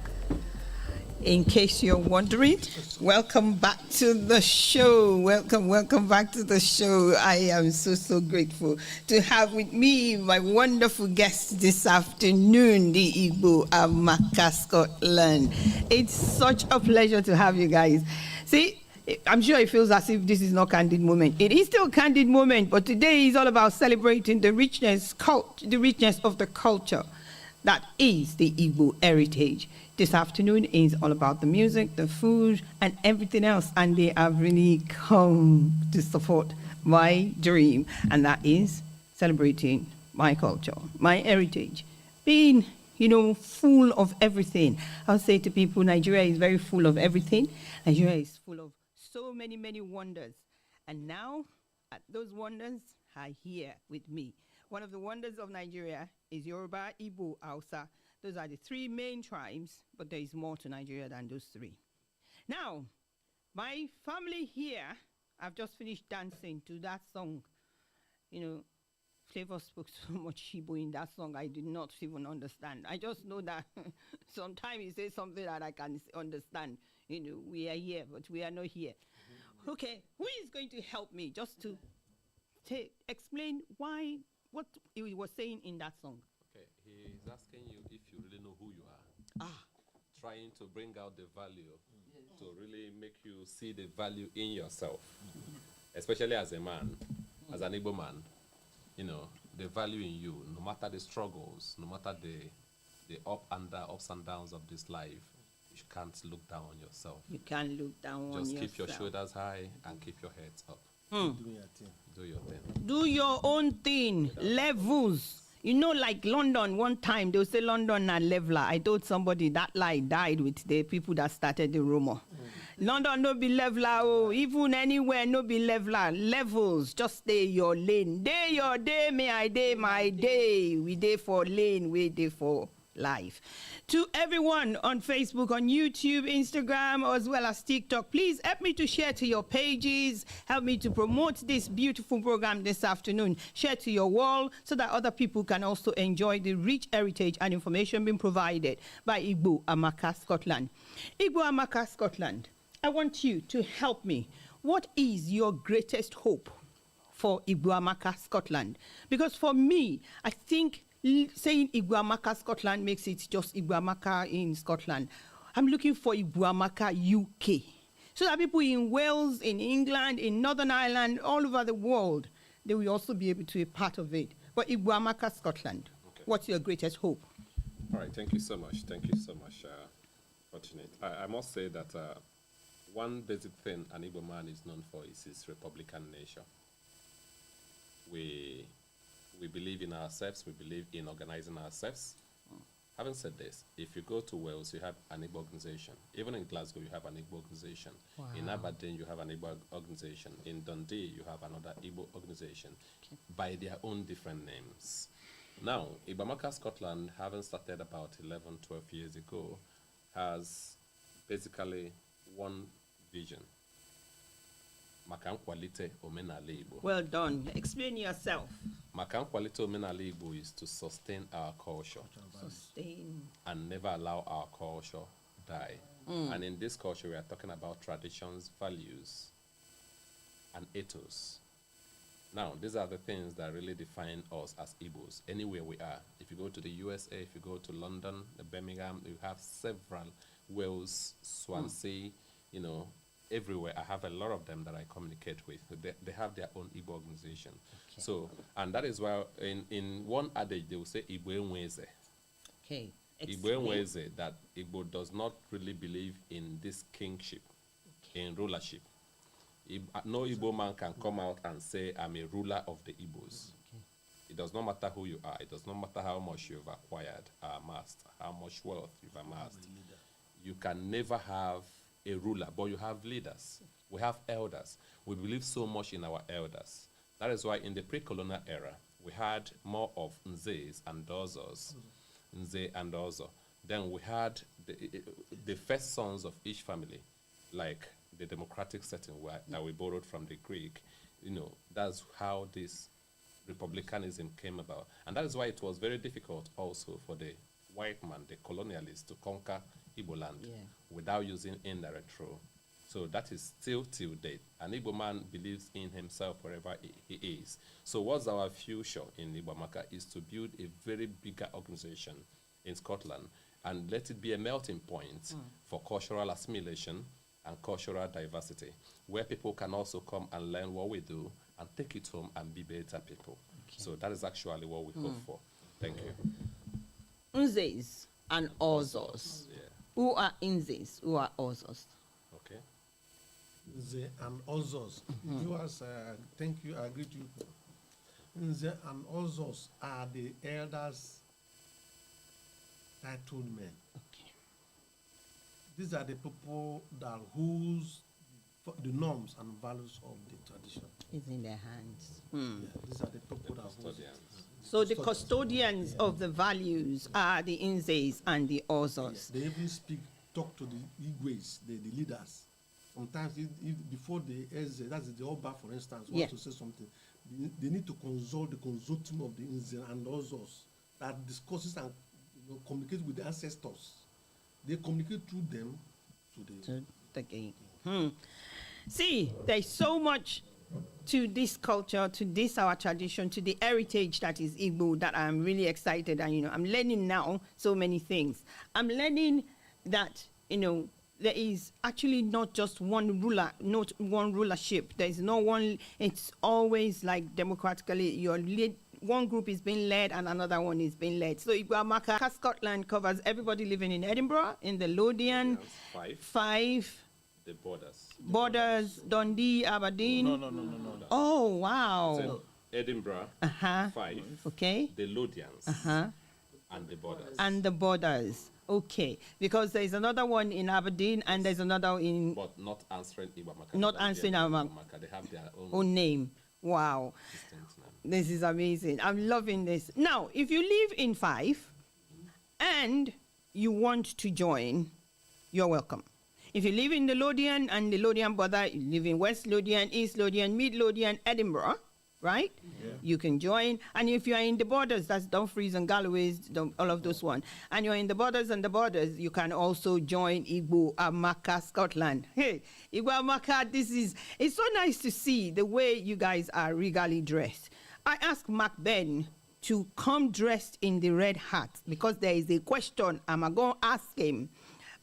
[SPEAKER 1] In case you're wondering, welcome back to the show. Welcome back to the show. I am so grateful to have with me my wonderful guest this afternoon, the Igbo Amaka Scotland. It's such a pleasure to have you guys. See, I'm sure it feels as if this is not Candid Moment. It is still Candid Moment, but today is all about celebrating the richness of the culture that is the Igbo heritage. This afternoon is all about the music, the food, and everything else. And they have really come to support my dream. And that is celebrating my culture, my heritage. Being, full of everything. I'll say to people, Nigeria is very full of everything. Nigeria is full of so many wonders. And now, those wonders are here with me. One of the wonders of Nigeria is Yoruba, Igbo, Hausa. Those are the three main tribes, but there is more to Nigeria than those three. Now, my family here, I've just finished dancing to that song. Flavor spoke so much Igbo in that song, I did not even understand. I just know that sometimes he says something that I can understand. We are here, but we are not here. Mm-hmm. Okay, who is going to help me just to explain what he was saying in that song?
[SPEAKER 3] Okay, he's asking you if you really know who you are. Trying to bring out the value, to really make you see the value in yourself, especially as a man, as an Igbo man. The value in you, no matter the struggles, no matter the ups and downs of this life, you can't look down on yourself.
[SPEAKER 1] You can't look down on yourself.
[SPEAKER 3] Just keep your shoulders high and keep your heads up. Do your thing.
[SPEAKER 1] Do your own thing. Levels. Like London, one time, they would say London and leveler. I told somebody that lie died with the people that started the rumor. London no be leveler, even anywhere no be leveler. Levels, just stay your lane. Day your day, may I day my day. We day for lane, we day for live. To everyone on Facebook, on YouTube, Instagram, as well as TikTok, please help me to share to your pages. Help me to promote this beautiful program this afternoon. Share to your wall so that other people can also enjoy the rich heritage and information being provided by Igbo Amaka Scotland. Igbo Amaka Scotland, I want you to help me. What is your greatest hope for Igbo Amaka Scotland? Because for me, I think saying Igbo Amaka Scotland makes it just Igbo Amaka in Scotland. I'm looking for Igbo Amaka UK. So that people in Wales, in England, in Northern Ireland, all over the world, they will also be able to be part of it. But Igbo Amaka Scotland, what's your greatest hope?
[SPEAKER 3] All right, thank you so much. Thank you so much, Fortunate. I must say that one basic thing an Igbo man is known for is his Republican nature. We believe in ourselves, we believe in organizing ourselves. Having said this, if you go to Wales, you have an Igbo organization. Even in Glasgow, you have an Igbo organization.
[SPEAKER 1] Wow.
[SPEAKER 3] In Aberdeen, you have an Igbo organization. In Dundee, you have another Igbo organization by their own different names. Now, Igbo Amaka Scotland, having started about 11, 12 years ago, has basically one vision. Maka nkwalite omenala Igbo.
[SPEAKER 1] Well done. Explain yourself.
[SPEAKER 3] Maka nkwalite omenala Igbo is to sustain our culture.
[SPEAKER 1] Sustain.
[SPEAKER 3] And never allow our culture die. And in this culture, we are talking about traditions, values, and ethos. Now, these are the things that really define us as Igbos, anywhere we are. If you go to the USA, if you go to London, Birmingham, you have several, Wales, Swansea, you know, everywhere. I have a lot of them that I communicate with. They have their own Igbo organization. Okay. So, and that is why in one adage, they will say Igbo enweze.
[SPEAKER 1] Okay.
[SPEAKER 3] Igbo enweze, that Igbo does not really believe in this kingship, in rulership. No Igbo man can come out and say, I'm a ruler of the Igbos. Okay. It does not matter who you are. It does not matter how much you've acquired, amassed, how much wealth you've amassed. You can never have a ruler, but you have leaders. We have elders. We believe so much in our elders. That is why in the pre-colonial era, we had more of Nzes and Dozos. Nze and Ozo. Then we had the first sons of each family, like the democratic setting that we borrowed from the Greek. You know, that's how this republicanism came about. And that is why it was very difficult also for the white man, the colonialists, to conquer Igbo land without using indirect rule. So that is still till date. An Igbo man believes in himself wherever he is. So what's our future in Igbo Amaka is to build a very bigger organization in Scotland and let it be a melting point for cultural assimilation and cultural diversity, where people can also come and learn what we do and take it home and be better people. Okay. So that is actually what we hope for. Thank you.
[SPEAKER 1] Nzes and Ozos.
[SPEAKER 3] Yeah.
[SPEAKER 1] Who are Nzes? Who are Ozos?
[SPEAKER 3] Okay.
[SPEAKER 6] Nze and Ozos. Viewers, thank you. I agree to you. Nze and Ozos are the elders titled men.
[SPEAKER 1] Okay.
[SPEAKER 6] These are the people that whose the norms and values of the tradition
[SPEAKER 1] is in their hands.
[SPEAKER 6] Yeah, these are the people that hold it.
[SPEAKER 1] So the custodians of the values are the Nzes and the Ozos.
[SPEAKER 6] Yes, they even talk to the Igwes, the leaders. Sometimes before the Eze, that's the Oba, for instance, wants to say something, they need to consult the consortium of the Nze and Ozos that discusses and communicate with the ancestors. They communicate through them to the
[SPEAKER 1] game. See, there's so much to this culture, to this our tradition, to the heritage that is Igbo that I'm really excited. And, I'm learning now so many things. I'm learning that, there is actually not just one ruler, not one rulership. There's no one, it's always like democratically, one group is being led and another one is being led. So Igbo Amaka Scotland covers everybody living in Edinburgh, in the Lothian, five.
[SPEAKER 3] The borders.
[SPEAKER 1] Borders, Dundee, Aberdeen.
[SPEAKER 6] No.
[SPEAKER 1] Oh, wow.
[SPEAKER 3] So Edinburgh, 5.
[SPEAKER 1] Okay.
[SPEAKER 3] The Lothians. And the borders.
[SPEAKER 1] And the borders. Okay. Because there's another one in Aberdeen and there's another in...
[SPEAKER 3] But not answering Igbo Amaka.
[SPEAKER 1] Not answering Igbo
[SPEAKER 3] Amaka. They have their
[SPEAKER 1] own name. Wow. This is amazing. I'm loving this. Now, if you live in 5 and you want to join, you're welcome. If you live in the Lothian and the Lothian border, you live in West Lothian, East Lothian, Mid Lothian, Edinburgh, right? Yeah. You can join. And if you're in the borders, that's Dumfries and Galways, all of those ones, and you're in the borders, you can also join Igbo Amaka, Scotland. Hey, Igbo Amaka, it's so nice to see the way you guys are regally dressed. I asked Mark Ben to come dressed in the red hat because there is a question I'm going to ask him,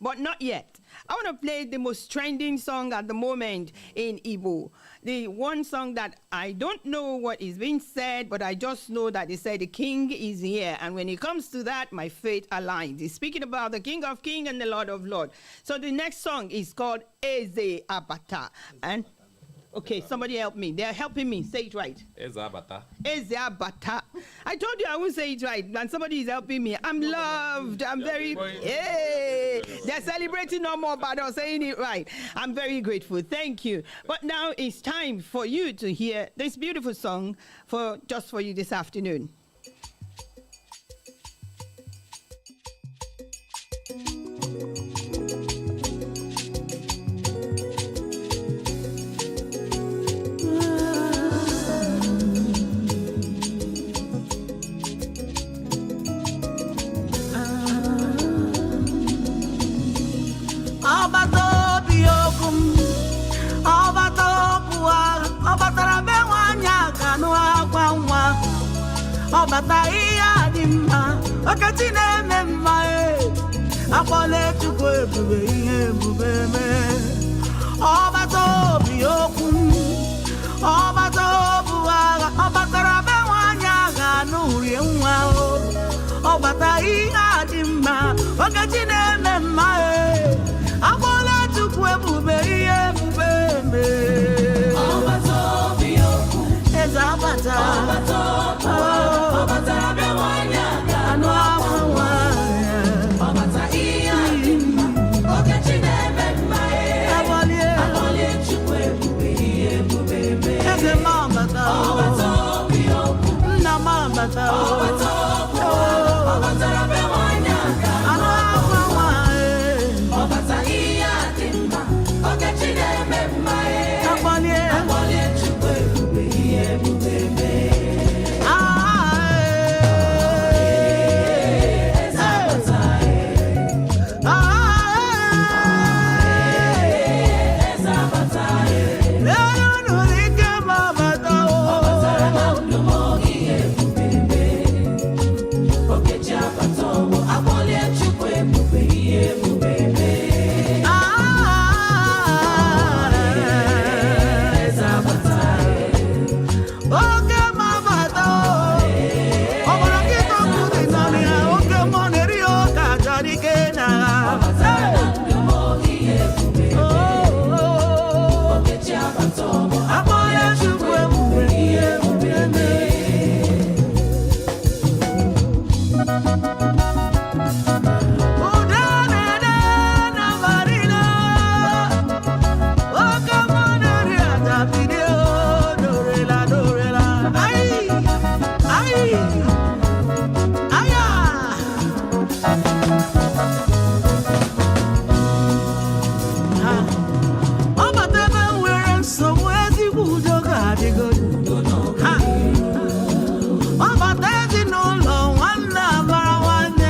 [SPEAKER 1] but not yet. I want to play the most trending song at the moment in Igbo. The one song that I don't know what is being said, but I just know that they say the king is here. And when it comes to that, my faith aligns. It's speaking about the King of Kings and the Lord of Lords. So the next song is called Eze Abata. And okay, somebody help me. They're helping me. Say it right.
[SPEAKER 3] Eze Abata.
[SPEAKER 1] Eze Abata. I told you I won't say it right, and somebody is helping me. I'm loved. I'm very... Hey! They're celebrating no more, but I'm saying it right. I'm very grateful. Thank you. But now it's time for you to hear this beautiful song just for you this afternoon.
[SPEAKER 10] Ọbata ihe dị mma, ọkachị na-eme mma akpọla Chukwu ebube ihe ebube mee. Ọbata obi okwu, ọbata obu agha, ọbatara be nwanyị agha n'urie nwa. Ọbata ihe dị mma, ọkachị na-eme mma akpọla Chukwu ebube ihe ebube mee. Ọbata obi okwu, eze abata. Ọbata be nwanyị agha anụ ahụ nwanyị. Ọbata ihe dị mma, ọkachị na-eme mma akpọla Chukwu ebube ihe ebube mee. Eze m abata, ọbata obi okwu, nna m abata, ọbata okwu, ọbatara be nwanyị agha anụ ahụ nwanyị. Ọbata ihe dị mma, ọkachị na-eme mma akpọla Chukwu ebube ihe ebube mee. Ọbata ezinụlọ nwanne abara nwanne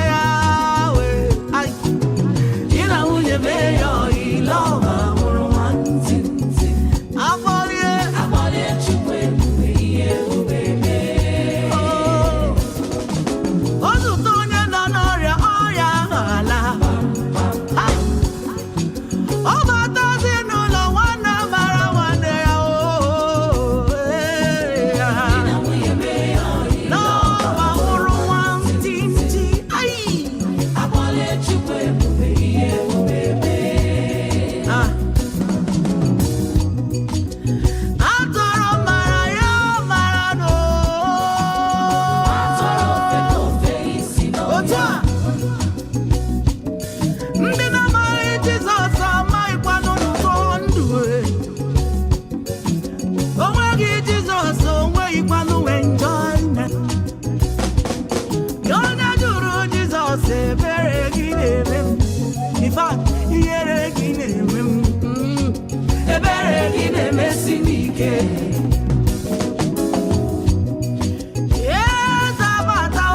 [SPEAKER 10] Yes, abata o.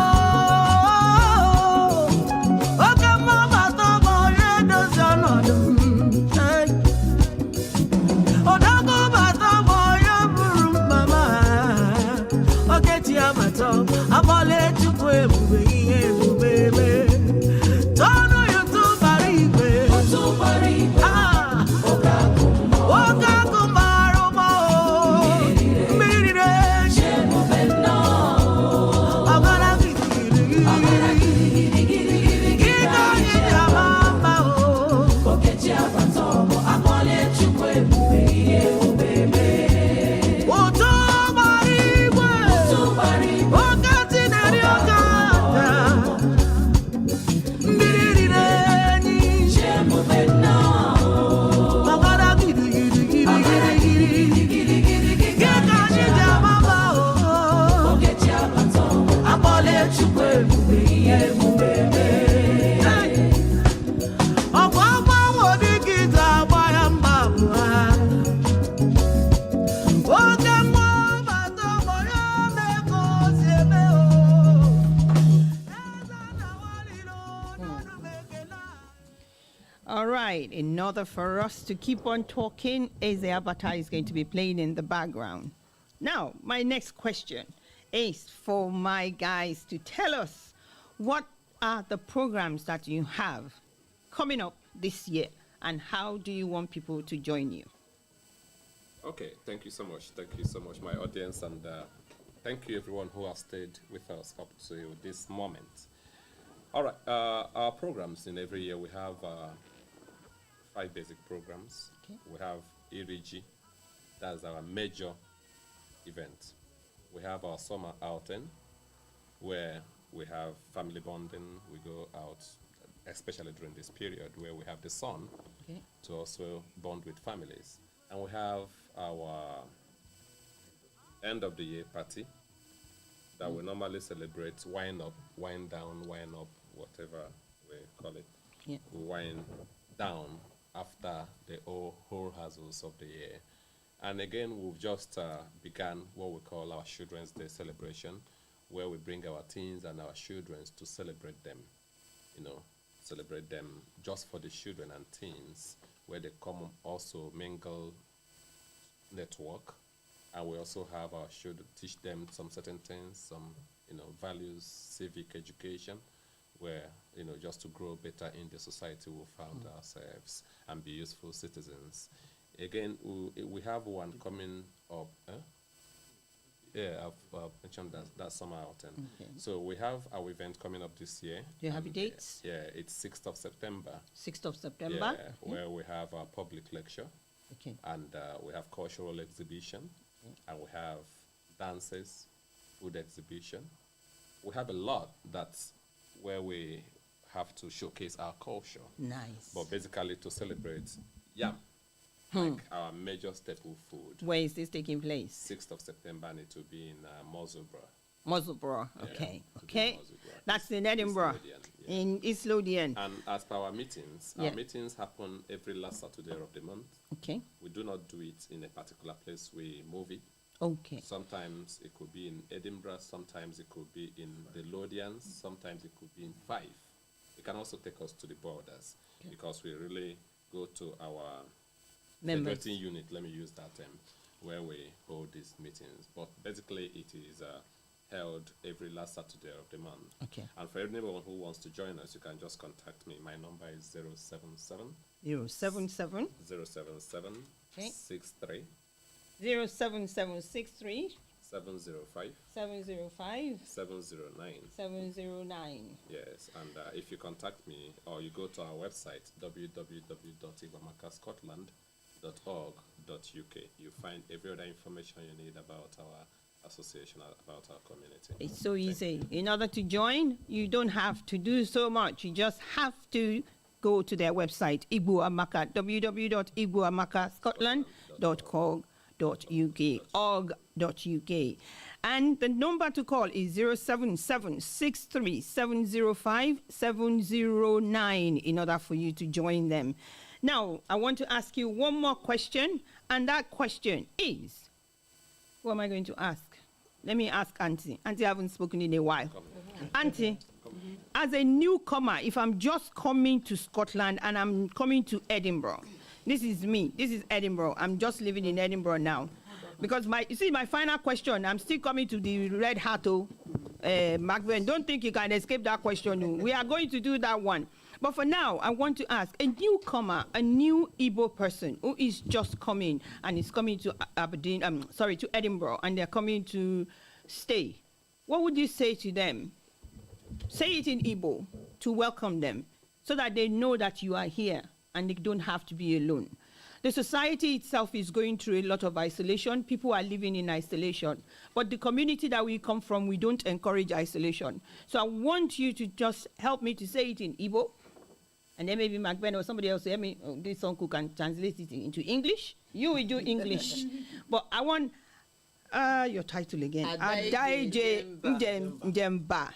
[SPEAKER 10] Oke mama to boye dozo nodum. Odago bata boye buru mama. Oke ti abata abole chukwu ebube ihe ebube me. Tono you to barigwe. To barigwe. Oka kumaro mo. Mirire. Shemubeno. Agara gidi. Ito ni mama o. Oke ti abata abole chukwu ebube ihe ebube me. Oto barigwe. Oka ti neri oka. Mirire ni. Shemubeno. Agara gidi. Ito ni mama o. Oke ti abata abole chukwu ebube ihe ebube me. Ọkwa agbanwe dịkịta agba ya mba bụ ha. Oke mmụọ bata ọgbọ ya mee ka o si eme o. Eze na walilo n'ọnụ m ekele a.
[SPEAKER 1] All right, in order for us to keep on talking, as the avatar is going to be playing in the background. Now, my next question is for my guys to tell us what are the programs that you have coming up this year and how do you want people to join you?
[SPEAKER 3] Okay, thank you so much. Thank you so much, my audience, and thank you everyone who has stayed with us up to this moment. All right, our programs in every year, we have 5 basic programs.
[SPEAKER 1] Okay.
[SPEAKER 3] We have ERG, that's our major event. We have our summer outing, where we have family bonding. We go out, especially during this period where we have the sun,
[SPEAKER 1] Okay.
[SPEAKER 3] to also bond with families. And we have our end of the year party that we normally celebrate wine up, wine down, wine up, whatever we call it.
[SPEAKER 1] Yeah.
[SPEAKER 3] We wine down after the whole hassles of the year. And again, we've just begun what we call our Children's Day celebration, where we bring our teens and our children to celebrate them, celebrate them just for the children and teens, where they come also mingle, network, and we also have our children teach them some certain things, some values, civic education, where just to grow better in the society we found ourselves and be useful citizens. Again, we have one coming up. Yeah, I've mentioned that summer outing.
[SPEAKER 1] Okay.
[SPEAKER 3] So we have our event coming up this year.
[SPEAKER 1] Do you have the dates?
[SPEAKER 3] Yeah, it's 6th of September.
[SPEAKER 1] 6th of September?
[SPEAKER 3] Yeah, where we have our public lecture.
[SPEAKER 1] Okay.
[SPEAKER 3] And we have cultural exhibition. And we have dances, food exhibition. We have a lot that's where we have to showcase our culture.
[SPEAKER 1] Nice.
[SPEAKER 3] But basically to celebrate yam, like our major staple food.
[SPEAKER 1] Where is this taking place?
[SPEAKER 3] 6th of September, and it will be in Musselburgh.
[SPEAKER 1] Musselburgh, okay.
[SPEAKER 3] to be
[SPEAKER 1] Okay.
[SPEAKER 3] Musselburgh.
[SPEAKER 1] That's in Edinburgh,
[SPEAKER 3] East Lothian, yeah.
[SPEAKER 1] in East Lothian.
[SPEAKER 3] And as per our meetings happen every last Saturday of the month.
[SPEAKER 1] Okay.
[SPEAKER 3] We do not do it in a particular place. We move it.
[SPEAKER 1] Okay.
[SPEAKER 3] Sometimes it could be in Edinburgh, sometimes it could be in the Lothians, sometimes it could be in Fife. It can also take us to the borders because we really go to our
[SPEAKER 1] Members.
[SPEAKER 3] celebrating unit, let me use that term, where we hold these meetings. But basically it is held every last Saturday of the month.
[SPEAKER 1] Okay.
[SPEAKER 3] And for anyone who wants to join us, you can just contact me. My number is 077
[SPEAKER 1] 077
[SPEAKER 3] 077
[SPEAKER 1] Okay.
[SPEAKER 3] 63
[SPEAKER 1] 07763
[SPEAKER 3] 705
[SPEAKER 1] 705
[SPEAKER 3] 709.
[SPEAKER 1] 709.
[SPEAKER 3] Yes, and if you contact me or you go to our website www.igbamakascotland.org.uk, you find every other information you need about our association, about our community.
[SPEAKER 1] It's so easy. In order to join, you don't have to do so much. You just have to go to their website, Igboamaka, www.igboamakascotland.org.uk. And the number to call is 077-63-705-709 in order for you to join them. Now, I want to ask you one more question, and that question is, Who am I going to ask? Let me ask Auntie. Auntie, I haven't spoken in a while. Auntie, as a newcomer, if I'm just coming to Scotland and I'm coming to Edinburgh, this is me. This is Edinburgh. I'm just living in Edinburgh now. Because you see, my final question, I'm still coming to the Red Hat, Macven. Don't think you can escape that question. We are going to do that one. But for now, I want to ask a newcomer, a new Igbo person who is just coming and is coming to to Edinburgh, and they're coming to stay. What would you say to them? Say it in Igbo to welcome them, so that they know that you are here and they don't have to be alone. The society itself is going through a lot of isolation. People are living in isolation. But the community that we come from, we don't encourage isolation. So I want you to just help me to say it in Igbo. And then maybe McBen or somebody else say, this uncle can translate it into English. You will do English. But I want your title again. Adaeje Njemba.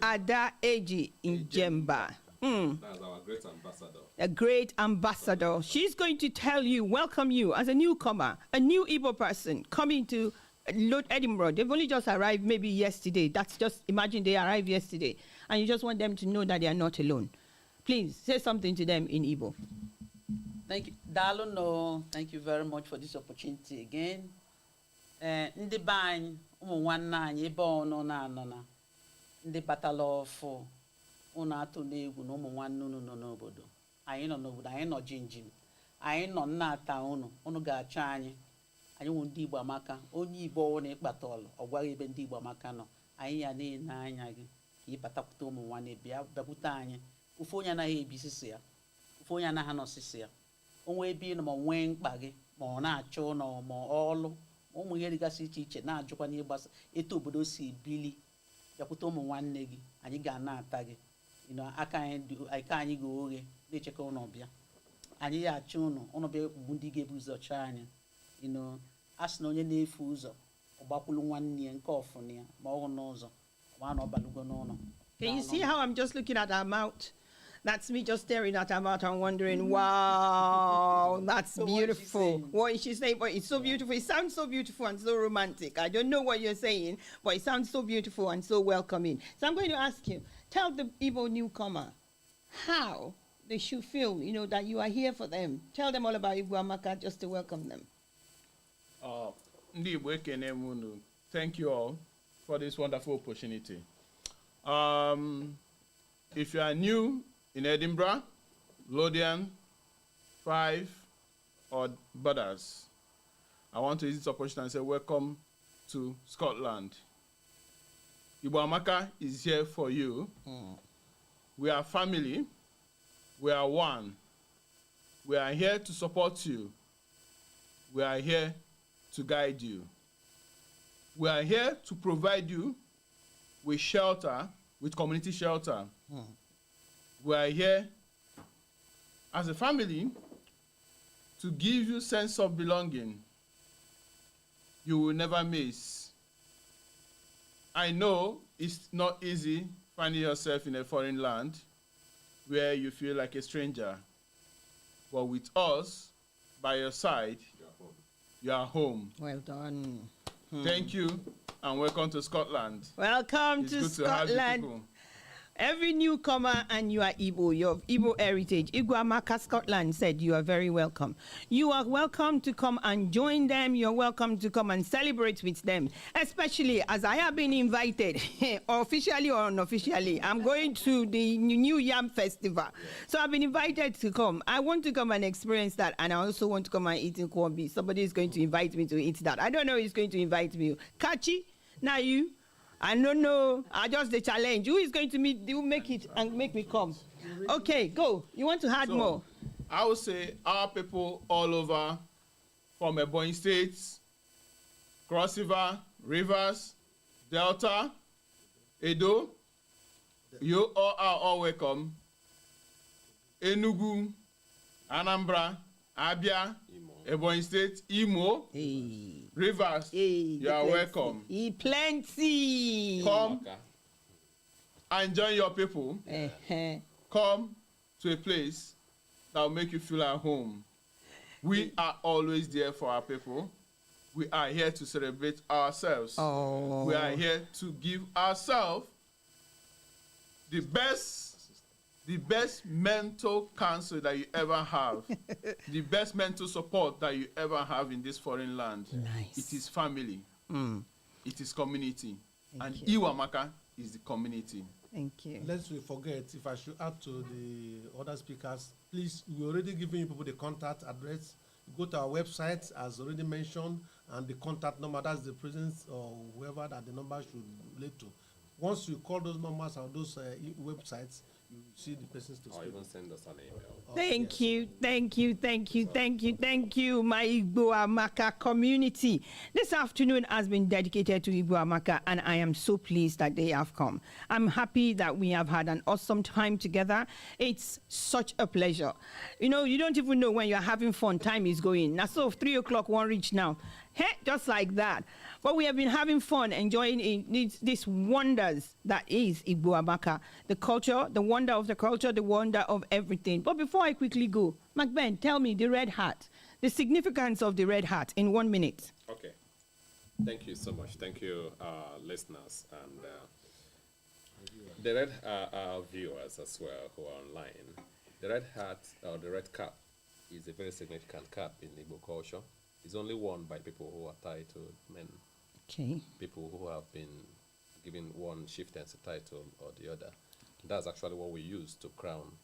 [SPEAKER 1] Adaeje Njemba.
[SPEAKER 3] That's our great ambassador.
[SPEAKER 1] A great ambassador. She's going to tell you, welcome you as a newcomer, a new Igbo person coming to Edinburgh. They've only just arrived maybe yesterday. That's just, imagine they arrived yesterday. And you just want them to know that they are not alone. Please, say something to them in Igbo.
[SPEAKER 2] Thank you. Dalo, no. Thank you very much for this opportunity again. Ndị be anyị, ụmụ nwanne anyị ebe ọnụ na-anọ ndị batala ọfụ unu atụ n'egwu na ụmụ nwanne unu nọ n'obodo. Anyị nọ n'obodo, anyị nọ jinjin. Anyị nọ nnata unu ga-achọ anyị. Anyị wụ ndị Igbo amaka. Onye Igbo ọwụ na ịkpata ọlụ, ọ gwaghị ebe ndị Igbo amaka nọ. Anyị ya na-ene anya gị ka ịbatakwute ụmụ nwanne bịakwute anyị. Ufu onye anaghị ebisisi ya. Ufu onye anaghị anọsisi ya. Onwe ebe ị nọ ma nwee mkpa gị ma ọ na-achọ ụlọ ma ọlụ ụmụ ihe dịgasị iche iche na-ajụkwa n'ihe gbasa etu obodo si bili bịakwute ụmụ nwanne gị anyị ga-ana-ata gị aka anyị ga oghe na-echekọ ụnọ bịa anyị ya achọ ụnọ bịa bụ ndị ga-ebu ụzọ chọọ anyị a sị na onye na-efu ụzọ ọgbakwulu nwanne ya nke ọfụna ya ma ọ hụ n'ụzọ ma na ọbalugo n'ụlọ.
[SPEAKER 1] Can you see how I'm just looking at her mouth? That's me just staring at her mouth and wondering, wow, that's beautiful. What is she saying? But it's so beautiful. It sounds so beautiful and so romantic. I don't know what you're saying, but it sounds so beautiful and so welcoming. So I'm going to ask you, tell the Igbo newcomer how they should feel, that you are here for them. Tell them all about Igbo Amaka just to welcome them.
[SPEAKER 4] Ndi Igbo ekene m unu. Thank you all for this wonderful opportunity. If you are new in Edinburgh, Lothian, Fife, or Borders, I want to use this opportunity and say welcome to Scotland. Igbo Amaka is here for you. We are family. We are one. We are here to support you. We are here to guide you. We are here to provide you with shelter, with community shelter. We are here as a family to give you sense of belonging. You will never miss. I know it's not easy finding yourself in a foreign land where you feel like a stranger. But with us, by your side, you are home.
[SPEAKER 1] Well done.
[SPEAKER 4] Thank you and welcome to Scotland.
[SPEAKER 1] Welcome to Scotland. Every newcomer, and you are Igbo, you have Igbo heritage. Igbo Amaka Scotland said you are very welcome. You are welcome to come and join them. You're welcome to come and celebrate with them. Especially as I have been invited, officially or unofficially, I'm going to the New Yam Festival. So I've been invited to come. I want to come and experience that, and I also want to come and eat in Kwambi. Somebody is going to invite me to eat that. I don't know who's going to invite me. Kachi, now you. I don't know. I just the challenge. Who is going to make it and make me come? Okay, go. You want to add more?
[SPEAKER 4] I would say our people all over from Ebonyi State, Cross River, Rivers, Delta, Edo, you all are all welcome. Enugu, Anambra, Abia, Ebonyi State, Imo, Rivers, you are welcome.
[SPEAKER 1] Plenty.
[SPEAKER 4] Come and join your people. Come to a place that will make you feel at home. We are always there for our people. We are here to celebrate ourselves.
[SPEAKER 1] Oh.
[SPEAKER 4] We are here to give ourselves the best mental counsel that you ever have, the best mental support that you ever have in this foreign land.
[SPEAKER 1] Nice.
[SPEAKER 4] It is family. It is community.
[SPEAKER 1] Thank
[SPEAKER 4] and Iwamaka is the community.
[SPEAKER 1] Thank you.
[SPEAKER 6] Lest we forget, if I should add to the other speakers, please, we're already giving you people the contact address. Go to our website, as already mentioned, and the contact number, that's the presence or whoever that the number should relate to. Once you call those numbers or those websites, you see the persons to speak.
[SPEAKER 3] Or even send us an email.
[SPEAKER 1] Thank you, my Igbo Amaka community. This afternoon has been dedicated to Igbo Amaka, and I am so pleased that they have come. I'm happy that we have had an awesome time together. It's such a pleasure. You know, you don't even know when you're having fun, time is going. Now, so 3 o'clock won't reach now. Hey, just like that. But we have been having fun, enjoying these wonders that is Igbo Amaka. The culture, the wonder of the culture, the wonder of everything. But before I quickly go, McBen, tell me the red hat, the significance of the red hat in 1 minute.
[SPEAKER 3] Okay. Thank you so much. Thank you, listeners. And the red viewers as well who are online. The red hat, or the red cap, is a very significant cap in Igbo culture. It's only worn by people who are titled men.
[SPEAKER 1] Okay.
[SPEAKER 3] People who have been given one chieftaincy title or the other. That's actually what we use to crown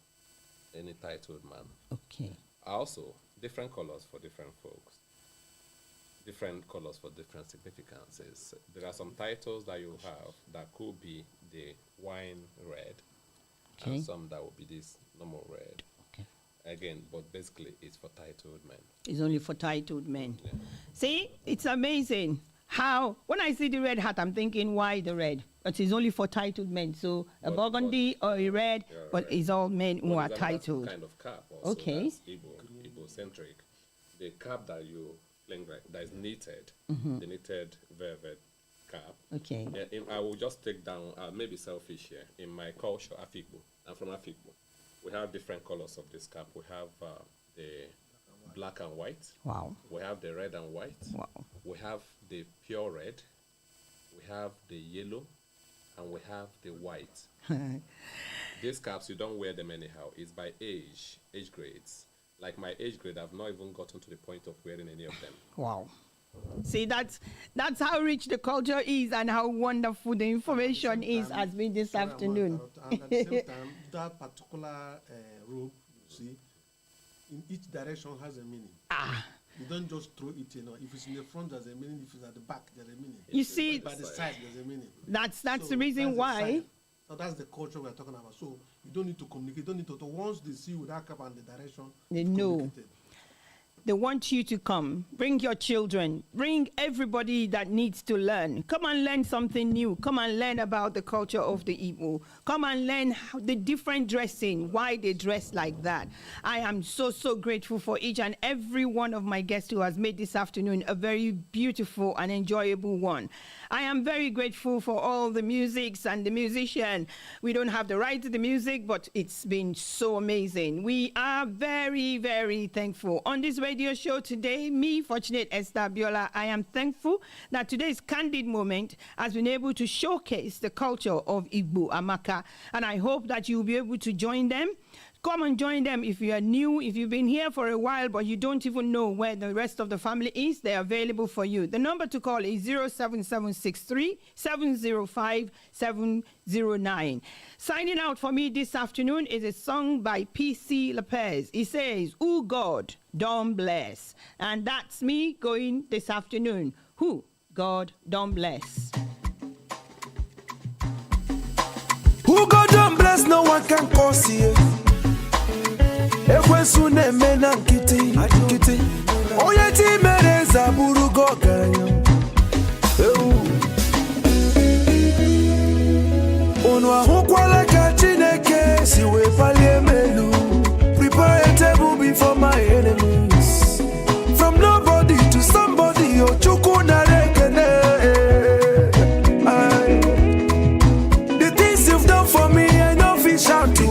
[SPEAKER 3] any titled man.
[SPEAKER 1] Okay.
[SPEAKER 3] Also, different colors for different folks. Different colors for different significances. There are some titles that you have that could be the wine red, and some that will be this normal red. Again, but basically it's for titled men.
[SPEAKER 1] It's only for titled men.
[SPEAKER 3] Yeah.
[SPEAKER 1] See, it's amazing how, when I see the red hat, I'm thinking, why the red? But it's only for titled men. So a burgundy or a red, but it's all men who are titled.
[SPEAKER 3] Kind of cap also.
[SPEAKER 1] Okay.
[SPEAKER 3] That's Igbo-centric. The cap that you fling right, that is knitted, the knitted velvet cap.
[SPEAKER 1] Okay.
[SPEAKER 3] I will just take down, maybe selfish here. In my culture, Afikpo, I'm from Afikpo. We have different colors of this cap. We have the black and white.
[SPEAKER 1] Wow.
[SPEAKER 3] We have the red and white.
[SPEAKER 1] Wow.
[SPEAKER 3] We have the pure red. We have the yellow. And we have the white. These caps, you don't wear them anyhow. It's by age grades. Like my age grade, I've not even gotten to the point of wearing any of them.
[SPEAKER 1] Wow. See, that's how rich the culture is and how wonderful the information has been this afternoon.
[SPEAKER 6] And at the same time, that particular rope, you see, in each direction has a meaning. You don't just throw it, you know. If it's in the front, there's a meaning. If it's at the back, there's a meaning.
[SPEAKER 1] You see,
[SPEAKER 6] by the side, there's a meaning.
[SPEAKER 1] That's the reason why.
[SPEAKER 6] So that's the culture we're talking about. So you don't need to communicate. You don't need to. Once they see you with that cap and the direction,
[SPEAKER 1] they know. They want you to come. Bring your children. Bring everybody that needs to learn. Come and learn something new. Come and learn about the culture of the Igbo. Come and learn the different dressing, why they dress like that. I am so grateful for each and every one of my guests who has made this afternoon a very beautiful and enjoyable one. I am very grateful for all the musics and the musician. We don't have the right to the music, but it's been so amazing. We are very thankful. On this radio show today, me, Fortunate Esther Biola, I am thankful that today's Candid Moment has been able to showcase the culture of Igbo Amaka, and I hope that you'll be able to join them. Come and join them if you are new, if you've been here for a while, but you don't even know where the rest of the family is, they're available for you. The number to call is 07763 705 709. Signing out for me this afternoon is a song by P.C. Lopez. He says, "Who God don't bless." And that's me going this afternoon. Who God don't bless.
[SPEAKER 11] Who God don't bless, no one can cause you. Ekwensu na-eme na nkịtị onye ti mere zaburugo ọgaranya unu ahụkwala ka Chineke si wee palie melu. Prepare a table before my enemies. From nobody to somebody, Ochukwu nara ekene. The things you've done for me, I know fit shout to